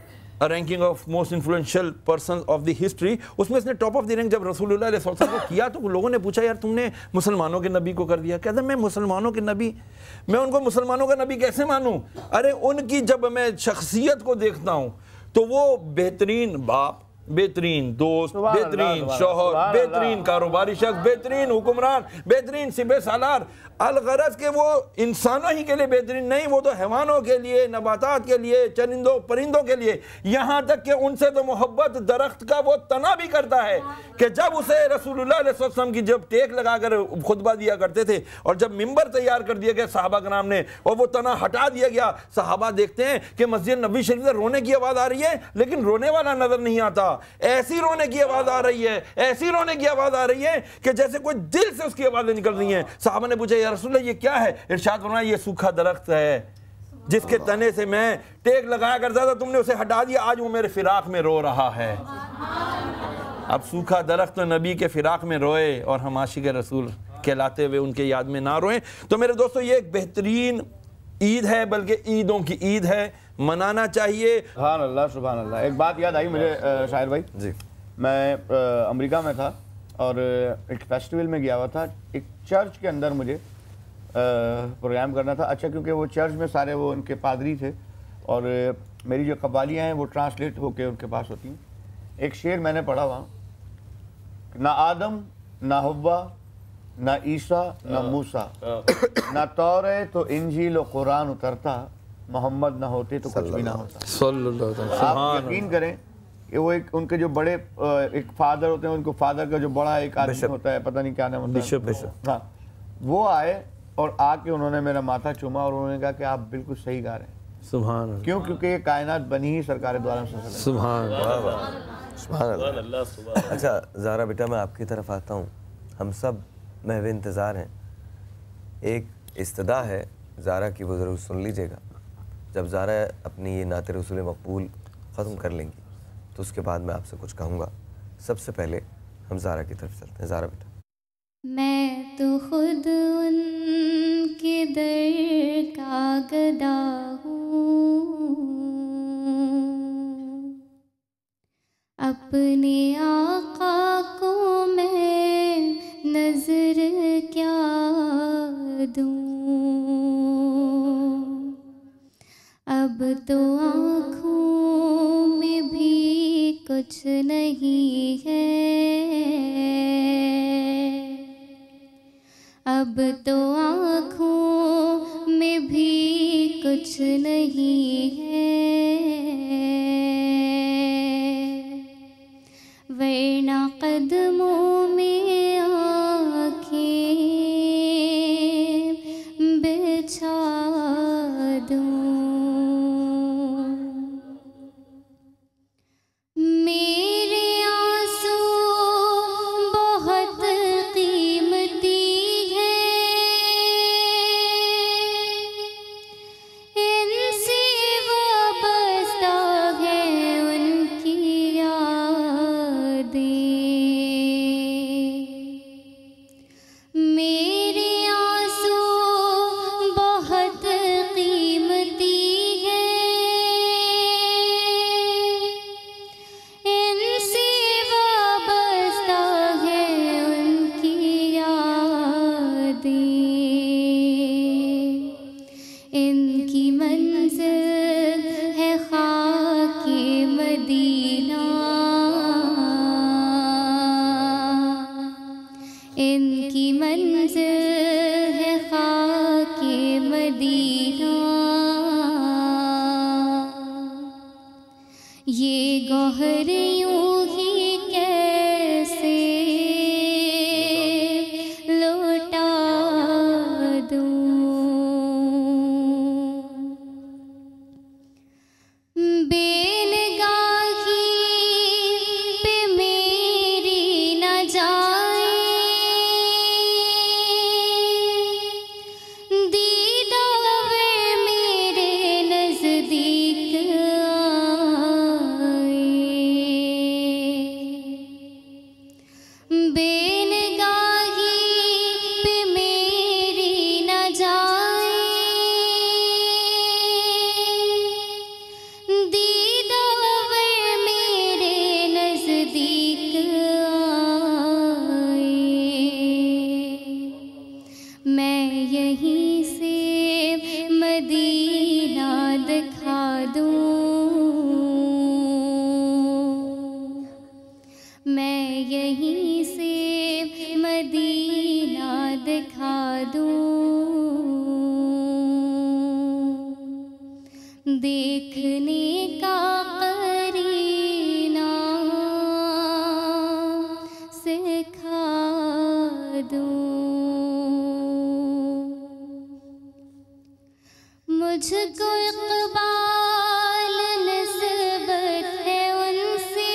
ranking of most influential person of the history, उसमें इसने टॉप ऑफ द रैंक जब रसूलुल्लाह अलैहि वसल्लम को किया तो लोगों ने पूछा यार तुमने मुसलमानों के नबी को कर दिया। कहता मैं मुसलमानों के नबी, मैं उनको मुसलमानों का नबी कैसे मानूं? अरे उनकी जब मैं शख्सियत को देखता हूं तो वो बेहतरीन बाप, बेहतरीन दोस्त, बेहतरीन शौहर, बेहतरीन कारोबारी शख्स, बेहतरीन हुक्मरान, बेहतरीन सिपह सालार, अलगरज के वो इंसानों ही के लिए बेहतरीन नहीं, वो तो हैवानों के लिए, नबातात के लिए, चरिंदों परिंदों के लिए, यहाँ तक कि उनसे तो मोहब्बत दरख्त का वो तना भी करता है कि जब उसे रसूलुल्लाह अलैहि वसल्लम की जब टेक लगाकर खुतबा दिया करते थे और जब मिंबर तैयार कर दिया गया सहाबा कराम ने और वो तना हटा दिया गया, सहाबा देखते हैं कि मस्जिद नबी शरीफ से रोने की आवाज़ आ रही है लेकिन रोने वाला नजर नहीं आता, ऐसी रोने की आवाज आ रही है, ऐसी रोने की आवाज आ रही है कि जैसे कोई दिल से उसकी आवाजें निकल रही हैं। साहबा ने पूछा, या रसूल अल्लाह ये क्या है? इरशाद फरमाया, ये सूखा दरख्त है जिसके तने से मैं टेक लगाया करता था, तुमने उसे हटा दिया, आज वो मेरे फिराक में रो रहा है। अब सूखा दरख्त तो नबी के फिराक में रोए और हम आशिक रसूल कहलाते हुए उनके याद में ना रोएं। तो मेरे दोस्तों, ये एक बेहतरीन ईद है, बल्कि ईदों की ईद है, मनाना चाहिए। सुभान अल्लाह, सुभान अल्लाह। एक बात याद आई मुझे शायर भाई जी, मैं अमेरिका में था और एक फेस्टिवल में गया हुआ था। एक चर्च के अंदर मुझे प्रोग्राम करना था। अच्छा, क्योंकि वो चर्च में सारे वो उनके पादरी थे और मेरी जो कव्वालियाँ हैं वो ट्रांसलेट होके उनके पास होती हैं। एक शेर मैंने पढ़ा वहाँ, ना आदम ना हव्वा ना ईसा ना मूसा ना तौरे तो इंजील और कुरान उतरता, मोहम्मद ना होते तो कुछ भी ना होता। आप यकीन करें, ये वो एक उनके जो बड़े एक फादर होते हैं, उनको फादर का जो बड़ा एक आदमी होता है, पता नहीं क्या नाम होता है, बिशप। हाँ, वो आए और आके उन्होंने मेरा माथा चूमा और उन्होंने कहा कि आप बिल्कुल सही गा रहे हैं। सुभान अल्लाह। क्यों? क्योंकि ये कायनात बनी ही सरकार द्वारा। सुभान अल्लाह। अच्छा ज़ारा बेटा, मैं आपकी तरफ आता हूँ। हम सब महवे इंतज़ार हैं। एक इस्तदा है ज़ारा की, वो ज़रूर सुन लीजिएगा। जब ज़ारा अपनी ये नात रसूल मकबूल ख़त्म कर लेंगी तो उसके बाद मैं आपसे कुछ कहूँगा। सबसे पहले हम ज़ारा की तरफ चलते हैं। ज़ारा बेटा। मैं तो खुद उनके दर का गदा हूँ, अपने आका को मैं नजर क्या दूँ। अब तो आँखों में भी कुछ नहीं है, अब तो आँखों में भी कुछ नहीं है, वरना कदमों में आँखें बिछा दूँ। मेरे आंसू बहुत कीमती इनसे वाबस्ता है उनकी यादें। मेरे आंसू बहुत कीमती इनसे वाबस्ता है उनकी यादें। इनकी मंजिल है खाके मदीना, इनकी मंजिल है खाके मदीना। ये गौहर यूं ही कैसे लौटा दूं। बेनगाही पे मेरी न जाए, दीदार मेरे नजदीक आए। बेनगाही पे मेरी न जाए, दीदार मेरे नजदीक आए। मैं यहीं से मदीना दिखा दूं, मैं यहीं से मदीना दिखा दूं। देखने का करीना सिखा दूं। मुझको इक़बाल निस्बत है उनसे,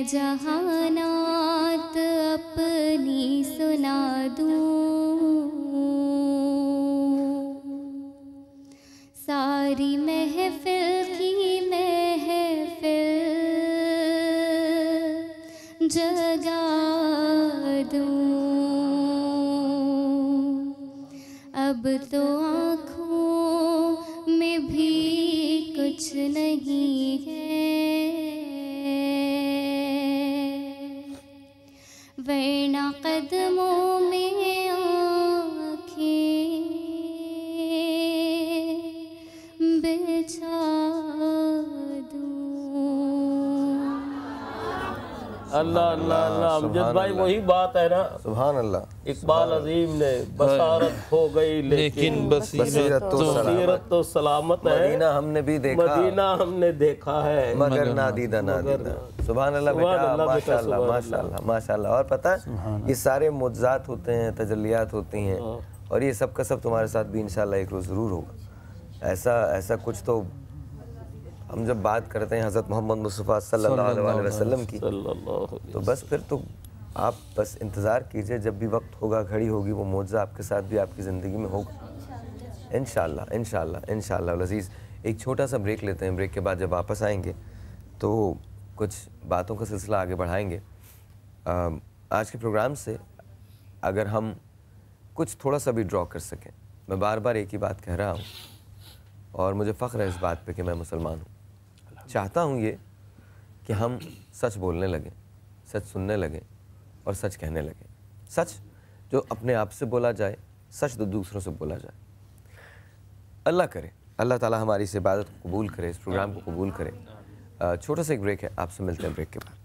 जहानात अपनी सुना दूँ, सारी महफिल की महफिल जगा दूँ। अब तो आँखों में भी कुछ नहीं है, वरना कदमों में आँखें बिछा अल्लाह अल्लाह अल्लाह। अमजद भाई वही बात है ना, सुभान अल्लाह। इकबाल अजीम ने बसारत हो गई लेकिन बसीरत तो सलामत है। मदीना हमने भी देखा, मदीना हमने देखा है मगर नादीदा नादीदा। सुभान अल्लाह बेटा, माशाअल्लाह माशाअल्लाह माशाअल्लाह। और पता है ये सारे मुज्जात होते हैं, तजल्लियात होती हैं, और ये सब का सब तुम्हारे साथ भी इंशाअल्लाह एक रोज़ ज़रूर होगा। ऐसा कुछ तो हम जब बात करते हैं हज़रत मोहम्मद मुस्तफ़ा सल्लल्लाहु अलैहि वसल्लम की, तो बस फिर तो आप बस इंतज़ार कीजिए, जब भी वक्त होगा, घड़ी होगी, वो मौजज़ा आपके साथ भी आपकी ज़िंदगी में होगा इंशाअल्लाह इंशाअल्लाह इंशाअल्लाह। अज़ीज़ एक छोटा सा ब्रेक लेते हैं, ब्रेक के बाद जब वापस आएंगे तो कुछ बातों का सिलसिला आगे बढ़ाएंगे। आज के प्रोग्राम से अगर हम कुछ थोड़ा सा भी ड्रॉ कर सकें, मैं बार बार एक ही बात कह रहा हूँ और मुझे फ़ख्र है इस बात पे कि मैं मुसलमान हूँ। चाहता हूँ ये कि हम सच बोलने लगें, सच सुनने लगें और सच कहने लगें। सच जो अपने आप से बोला जाए, सच जो दूसरों से बोला जाए। अल्लाह करे, अल्लाह ताला हमारी इस इबादत को कबूल करे, इस प्रोग्राम को कबूल करे। छोटा सा एक ब्रेक है, आपसे मिलते हैं ब्रेक के बाद।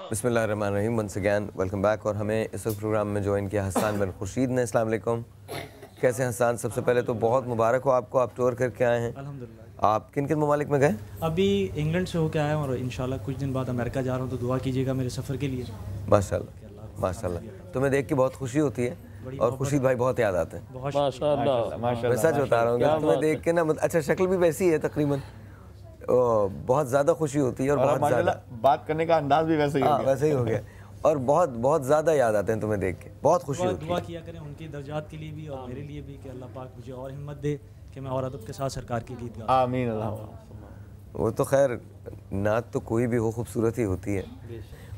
बिस्मिल्लाहिर्रहमानिर्रहीम। Once again welcome back. और हमें इस वक्त प्रोग्राम में ज्वाइन किया हसन बिन खुर्शीद ने। अस्सलाम वालेकुम। कैसे हैं हसन? सबसे पहले तो बहुत मुबारक हो आपको, आप टूर करके आए हैं। अल्हम्दुलिल्लाह। आप किन किन ममालिक में गए? अभी इंग्लैंड से होकर आया हूँ और इंशाल्लाह कुछ दिन बाद अमेरिका जा रहा हूँ, तो दुआ कीजिएगा मेरे सफ़र के लिए। माशाल्लाह माशाल्लाह। तुम्हें देख के बहुत खुशी होती है और खुर्शीद भाई बहुत याद आते हैं। माशाल्लाह मैं सच बता रहा हूँ, तुम्हें देख के ना, अच्छा शक्ल भी वैसी है तकरीबन, बहुत ज़्यादा खुशी होती है और बहुत ज़्यादा बात करने का अंदाज भी वैसे ही हो गया। वैसे ही हो गया और बहुत बहुत ज़्यादा याद आते हैं तुम्हें देख के, बहुत खुशी होती है। दुआ किया करें उनकी दर्जात के लिए भी और मेरे लिए भी कि अल्लाह पाक मुझे और हिम्मत दे कि मैं और अदब के साथ सरकार की गीत गाऊं। आमीन। वो तो खैर नात तो कोई भी हो खूबसूरत ही होती है।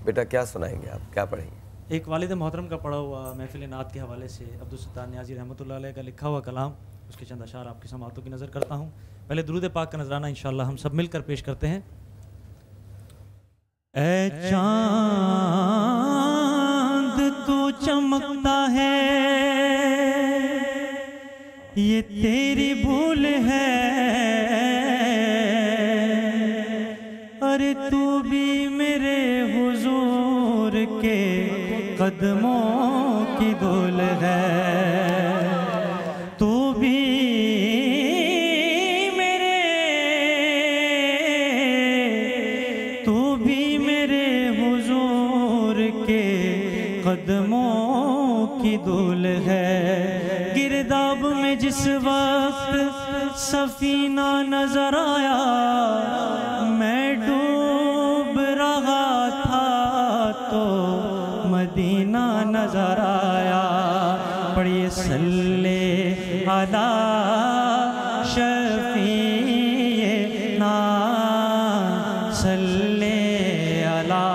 बेटा क्या सुनाएंगे आप, क्या पढ़ेंगे? एक वालिद मोहतरम का पढ़ा हुआ महफिल नात के हवाले से अब्दुल सत्तार नियाज़ी रहमतुल्लाह अलैह का लिखा हुआ कलाम, उसके चंद अशार आपकी समाअतों की नज़र करता हूँ। पहले दुरूद पाक का नजराना इंशाअल्लाह हम सब मिलकर पेश करते हैं। ऐ चांद तू चमकता है, ये तेरी भूल है, अरे तू भी मेरे हुजूर के कदमों की धूल है, तू भी कदमों की धूल है। गिरदाब में जिस वक्त सफीना नजर आया, मैं डूब रहा था तो मदीना नजर आया। पढ़िए सल्ले अला शफीना सल्ले अला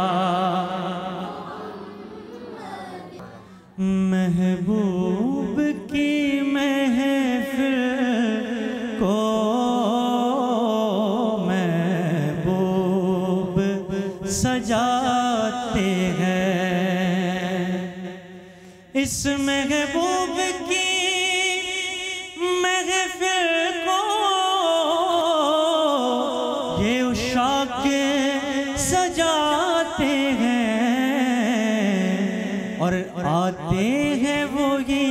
महबूब की महफिल को महबूब सजाते हैं। इस महबूब की महफिल को ये उशाक सजाते हैं। आते हैं वो ही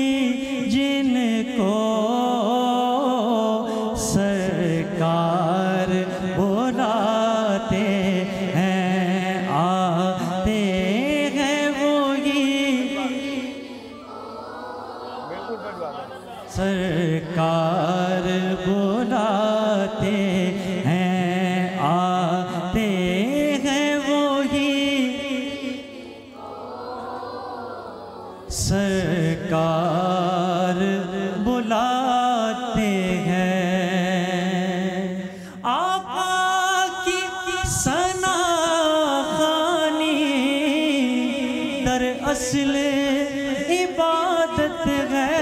जिनको सरकार बुलाते हैं, आते हैं वो ही सरकार बुलाते हैं, आते हैं वो ही सरकार बुलाते हैं। आका की सना खानी दरअसल इबादत है,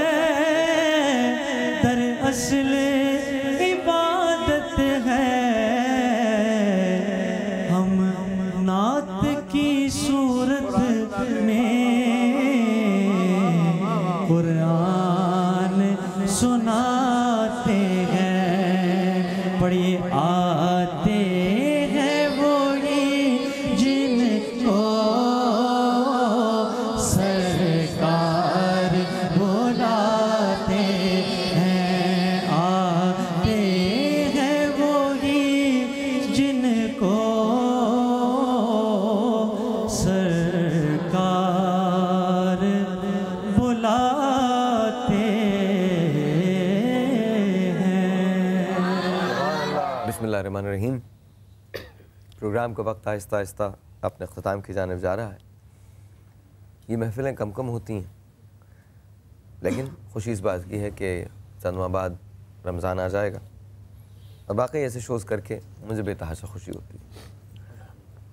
दरअसल इबादत है। हम नात की सूरत में कुरान सुनाते हैं, पढ़िए आते हैं वो ही जिनको सरकार बुलाते हैं, आते हैं वो ही जिनको सरकार बुलाते हैं। बिस्मिल्लाहिर्रहमानिर्रहीम। प्रोग्राम का वक्त आहिस्ता आहिस्ता अपने अख्ताम की जानिब जा रहा है। ये महफ़िलें कम कम होती हैं, लेकिन खुशी इस बात की है कि चंद माह बाद रमज़ान आ जाएगा और बाकी ऐसे शोज़ करके मुझे बेतहाशा खुशी होती है।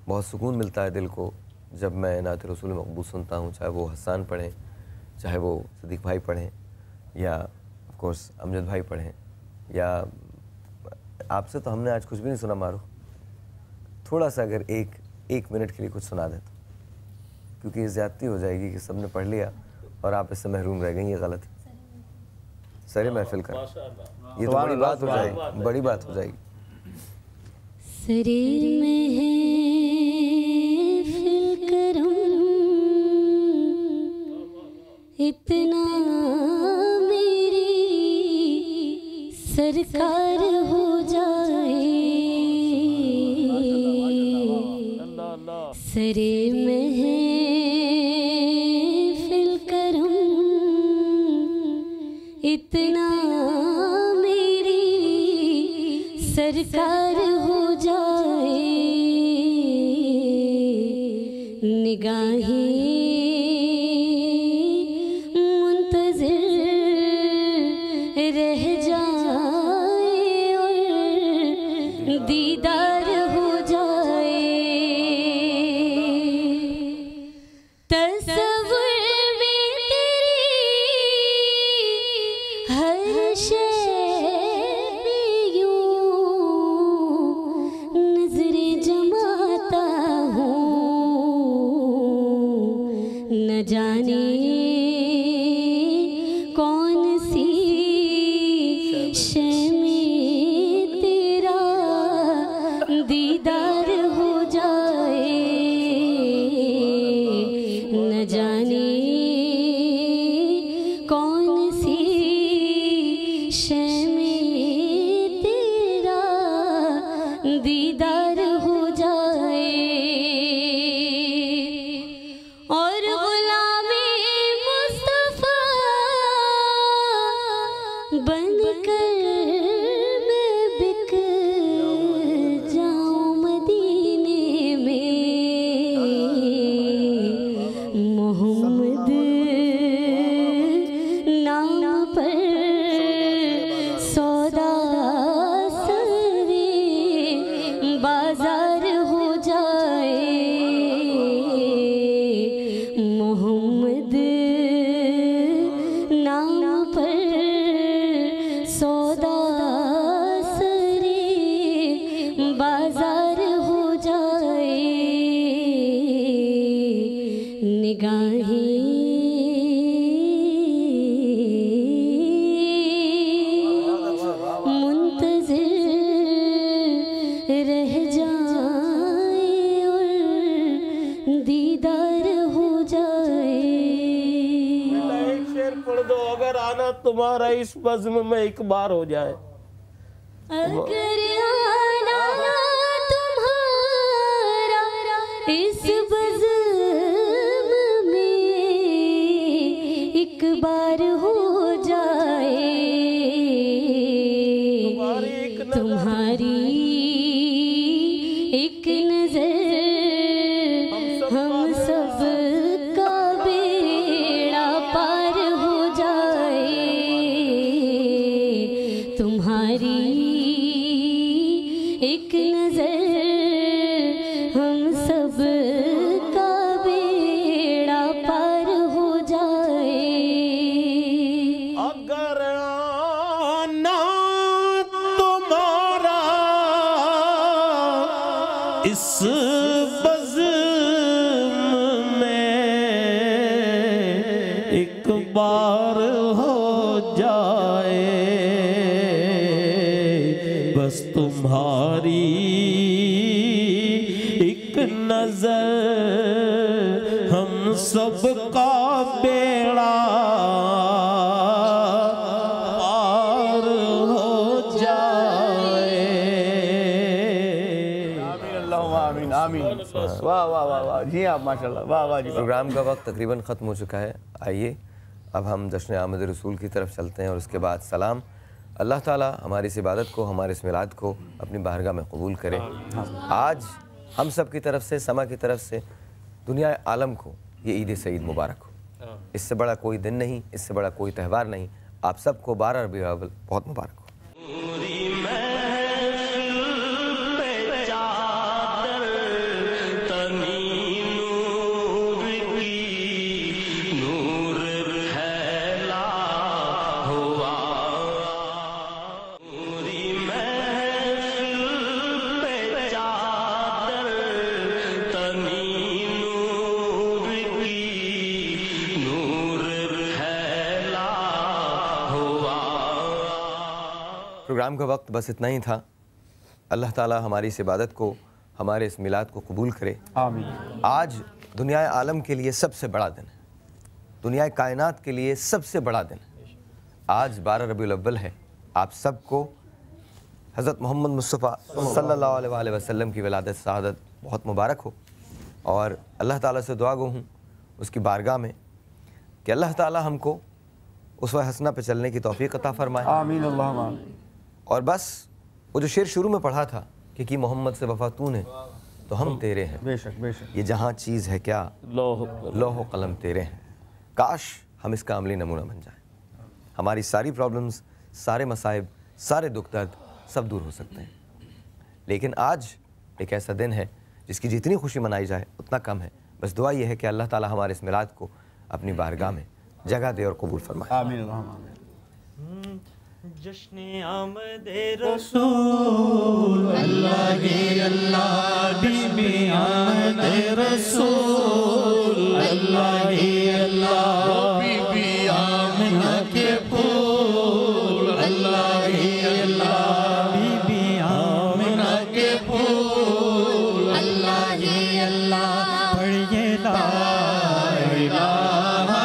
बहुत सुकून मिलता है दिल को जब मैं नात रसूल मकबूल सुनता हूँ, चाहे वो हसन पढ़ें, चाहे वो सदीक भाई पढ़ें, या ऑफ कोर्स अमजद भाई पढ़ें, या आपसे तो हमने आज कुछ भी नहीं सुना मारो, थोड़ा सा अगर एक मिनट के लिए कुछ सुना दें, क्योंकि ये ज़्यादती हो जाएगी कि सबने पढ़ लिया और आप इससे महरूम रह गए। ये गलत है। सरे महफिल कर, ये तो बड़ी बात हो जाएगी, बड़ी बात हो जाएगी। सरे महफिल करूं इतना मेरी सरकार हो जाए, सरे महफिल करूं इतना मेरी सरकार हो जाए, निगाहें मुंतज़िर रह जाए और दीदार हो जाए। तस्वीर में तेरी हर शय यूं नजरें जमाता हूँ, तुम्हारा इस बज़्म में एक बार हो जाए। अगर आना तुम्हारा इस बज़्म में एक बार हो जाए, तुम्हारी एक नजर हम सब का बेड़ा पार हो जाए, तुम्हारी एक नजर हम सब का बेड़ा पार हो जाए। अगर आना तुम्हारा इस बज़्म में एक बार हो जाए, बस तुम्हारी एक नजर हम सब का बेड़ा पार हो जाए। आमीन आमीन। वाह वाह वाह वाह जी आप माशाल्लाह, वाह वाह जी। प्रोग्राम का वक्त तकरीबन ख़त्म हो चुका है। आइए अब हम जश्न आमद रसूल की तरफ चलते हैं और उसके बाद सलाम। अल्लाह ताला हमारी इस इबादत को, हमारे इस मिलाद को अपनी बारगाह में कबूल करे। आज हम सब की तरफ से, समा की तरफ से, दुनिया आलम को ये ईद सईद मुबारक हो। इससे बड़ा कोई दिन नहीं, इससे बड़ा कोई त्यौहार नहीं। आप सबको 12 रबीउल अव्वल बहुत मुबारक हो। प्रोग्राम का वक्त बस इतना ही था। अल्लाह ताला हमारी इस इबादत को, हमारे इस मिलाद को कबूल करे। आमीन। आज दुनिया आलम के लिए सबसे बड़ा दिन है, दुनिया कायनात के लिए सबसे बड़ा दिन है। आज 12 रबीउल अव्वल है। आप सबको हज़रत मोहम्मद मुस्तफ़ा सल्लल्लाहु अलैहि वसल्लम की विलादत सआदत बहुत मुबारक हो। और अल्लाह ताला से दुआ गो हूँ उसकी बारगाह में कि अल्लाह ताला हमको उसवा हसना पे चलने की तौफीक अता फरमाए। आमीन अल्लाहुम्मा आमीन। और बस वो जो शेर शुरू में पढ़ा था कि मोहम्मद से वफा तूने तो हम तेरे हैं, बेशक बेशक, ये जहाँ चीज़ है क्या लौह कलम तेरे हैं। काश हम इसका अमली नमूना बन जाए। हमारी सारी प्रॉब्लम्स, सारे मसाइब, सारे दुख दर्द सब दूर हो सकते हैं। लेकिन आज एक ऐसा दिन है जिसकी जितनी खुशी मनाई जाए उतना कम है। बस दुआ ये है कि अल्लाह ताला हमारे इस मिलाद को अपनी बारगाह में जगह दे और कबूल फरमाए। आमीन आमीन। जश्न आमदे रसूल अल्लाह ही अल्लाह, बीबी आमदे रसूल अल्लाह ही अल्लाह, बीबी आमिना के फूल अल्लाह ही अल्लाह, बीबी आमिना के फूल अल्लाह ही अल्लाह। पढ़िए ला इलाहा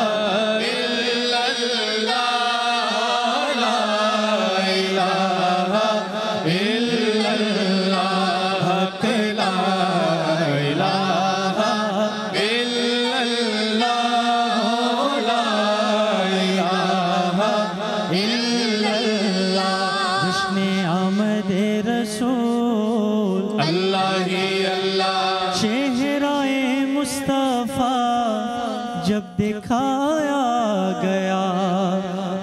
जब दिखाया गया,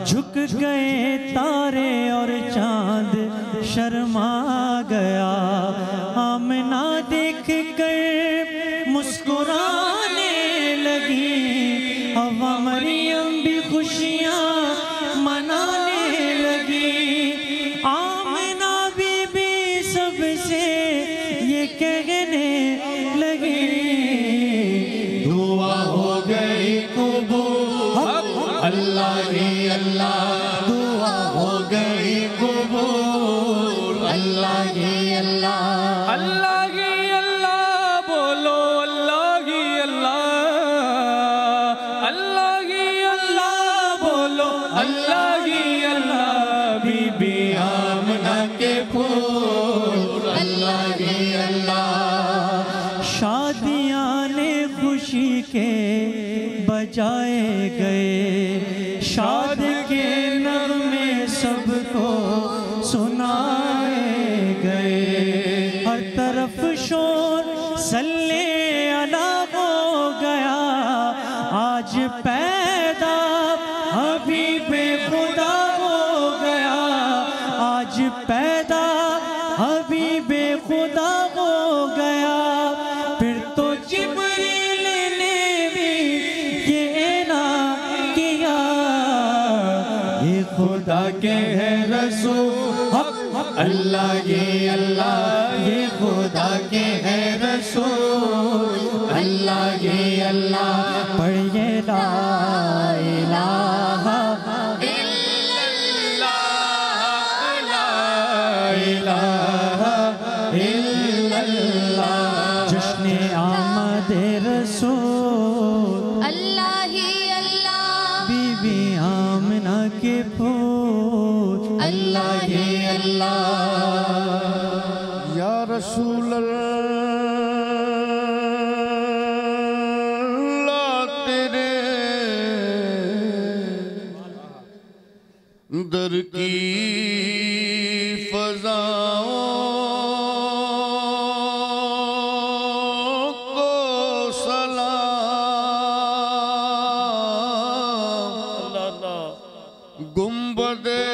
झुक गए तारे और चांद शर्मा गया। आमना देख कर मुस्कुराने लगी, हवा मरियम भी खुशियाँ मनाने लगी। आमना बीबी सबसे ये कहने लगी, दुआ हो गई कबूल अल्लाह ही अल्लाह, दुआ हो गई कबूल अल्लाह ही अल्लाह, अल्लाह ही अल्लाह बोलो अल्लाह ही अल्लाह, अल्लाह ही अल्लाह बोलो अल्लाह के बजाए गए, शाद के नगमे सबको सुनाए गए। हर तरफ शोर सल्ले अला हो गया, आज पैदा हबीबे खुदा हो गया, आज पैदा हबीबे खुदा हो गया। फिर तो जिब्रील ने भी ये ना किया, ये खुदा के है रसूल अल्लाह, ये अल्लाह ये खुदा के है रसूल अल्लाह, ये अल्लाह पढ़िए ला इलाहा जश्न आमद रसूल अल्लाह ही अल्लाह, बीबी आमना के फूल अल्लाह ही अल्लाह। या रसूल अल्लाह तेरे दर की फज़ाओं को सलाम। गुंबदे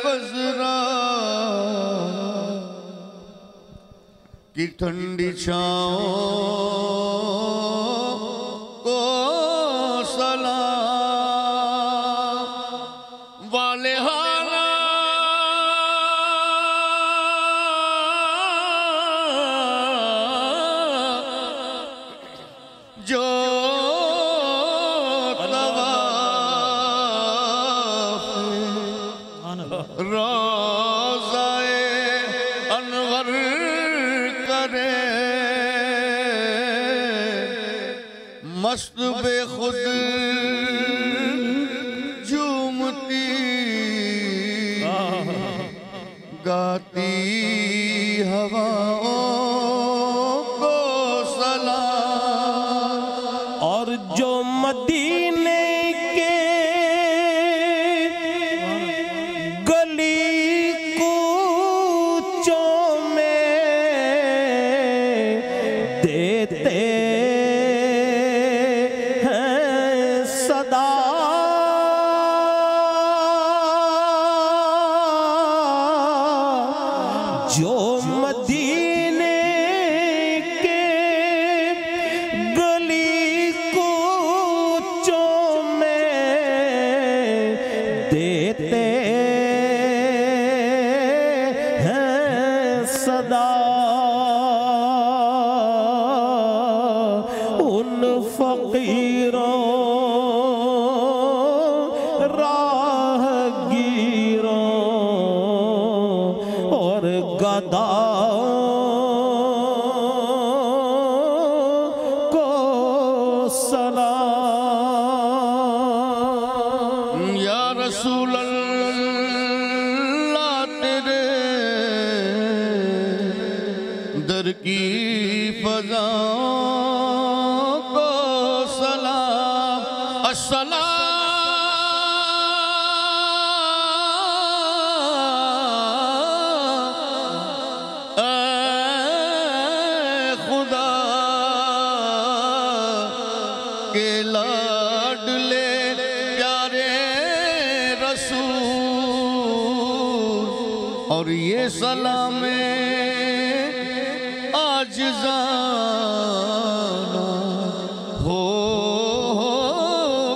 खज़रा की ठंडी छाओं को सलाम। वाले हारा जो रोज़ाए अनवर करे, मस्त बेखुद झूमती गाती हवाओं को सलाम। और जो मदीने के गली कूचों में देते हैं सदा, जो मदीने के गली कूचों में देते हैं सदा, उन फकीरों राहगीरों और गदाओं को सलाम। या रसूल अल्लाह तेरे दर की फज़ाओं को सलाम। अस्सलाम खुदा के लाडले प्यारे रसूल, और ये सलाम आजिज़ाना हो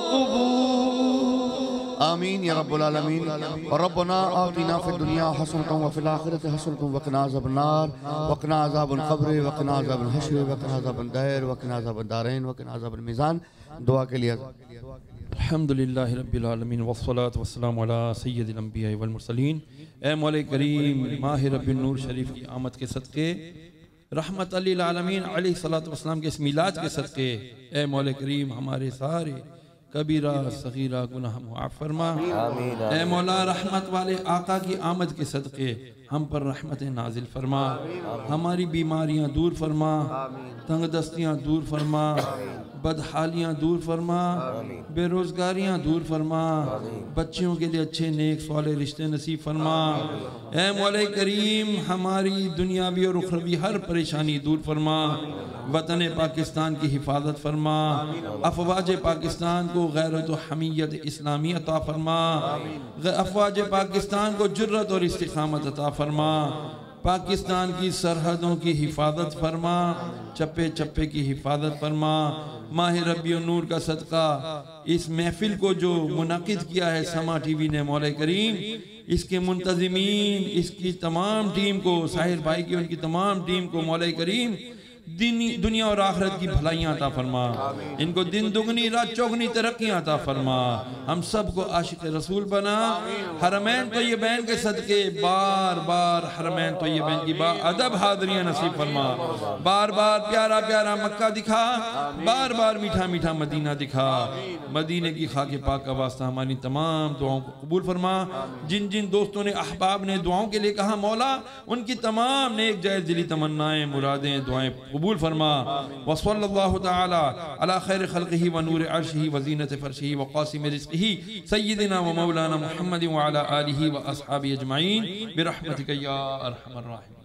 कबूल। आमीन या रब्बुल आलमीन। और रब्बना आतिना फिद दुनिया हसनतन व फिल आखिरति हसनतन व क़िना अज़ाबन नार व क़िना अज़ाबल क़ब्र व क़िना अज़ाबल हश्र व क़िना अज़ाबन दायर व क़िना अज़ाबन दारैन व क़िना अज़ाबल मीज़ान। दुआ के लिए अल्हम्दुलिल्लाहि रब्बिल आलमीन वस्सलातु वस्सलामु अला सय्यिदिल अंबिया वल मुरसलीन। ए मौला करीम माह रब्बिन नूर शरीफ की आमद के सदक़े, रहमत लिल आलमीन अलैहि सलातु वस्सलाम के इस मिलाद के सदक़े, ए मौला करीम हमारे सारे कबीरा सगीरा गुनाह मुआफ़ फरमा। ए मौला रहमत वाले आका की आमद के सदक़े हम पर रहमत नाजिल फरमा, हमारी बीमारियां दूर फरमा, तंगदस्तियां दूर फरमा, बदहालियां दूर फरमा, बेरोज़गारियां दूर फरमा, बच्चियों के लिए अच्छे नेक साले रिश्ते नसीब फरमा। ऐ मौला करीम हमारी दुनियावी और उखरवी हर परेशानी दूर फरमा, वतन पाकिस्तान की हिफाजत फरमा, अफवाज पाकिस्तान को गैरत व हमीयत इस्लामी अता फरमा, अफवाज पाकिस्तान को जुर्रत और इस्तिकामत अता फरमा, पाकिस्तान की सरहदों की हिफाजत फरमा, चप्पे चप्पे की हिफाजत फरमा। माह रबी नूर का सदका इस महफिल को जो मुनक़िद किया है समा टीवी ने, मौला करीम इसके मुंतज़िमीन, इसकी तमाम टीम को, साहिर भाई की उनकी तमाम टीम को मौला करीम दुनिया और आखिरत की भलाइयाँ अता फरमा, इनको दिन दुगनी रात चौगनी तरक्कियाँ अता फरमा, हम सबको आशिक रसूल बना। हरमैन तय्यबैन के सदके बार बार हरमैन तय्यबैन की अदब हाज़रियाँ नसीब फरमा, बार बार प्यारा प्यारा मक्का दिखा, बार बार मीठा मीठा मदीना दिखा। मदीने की खाके पाक का वास्ता हमारी तमाम दुआओं को कबूल फरमा। जिन जिन दोस्तों ने अहबाब ने दुआओं के लिए कहा मौला, उनकी तमाम नेक जायज़ दिली तमन्नाएं मुरादें दुआएं कबूल फरमा। वसल्लल्लाहु तआला अला खैर खल्क़िही व नूर अर्शिही व ज़ीनत फ़र्शिही व क़ासिम रिज़्क़िही सय्यिदिना व मौलाना मुहम्मद व अला आलिही व अस्हाबिही अजमईन बिरहमतिका या अरहमर राहिमीन।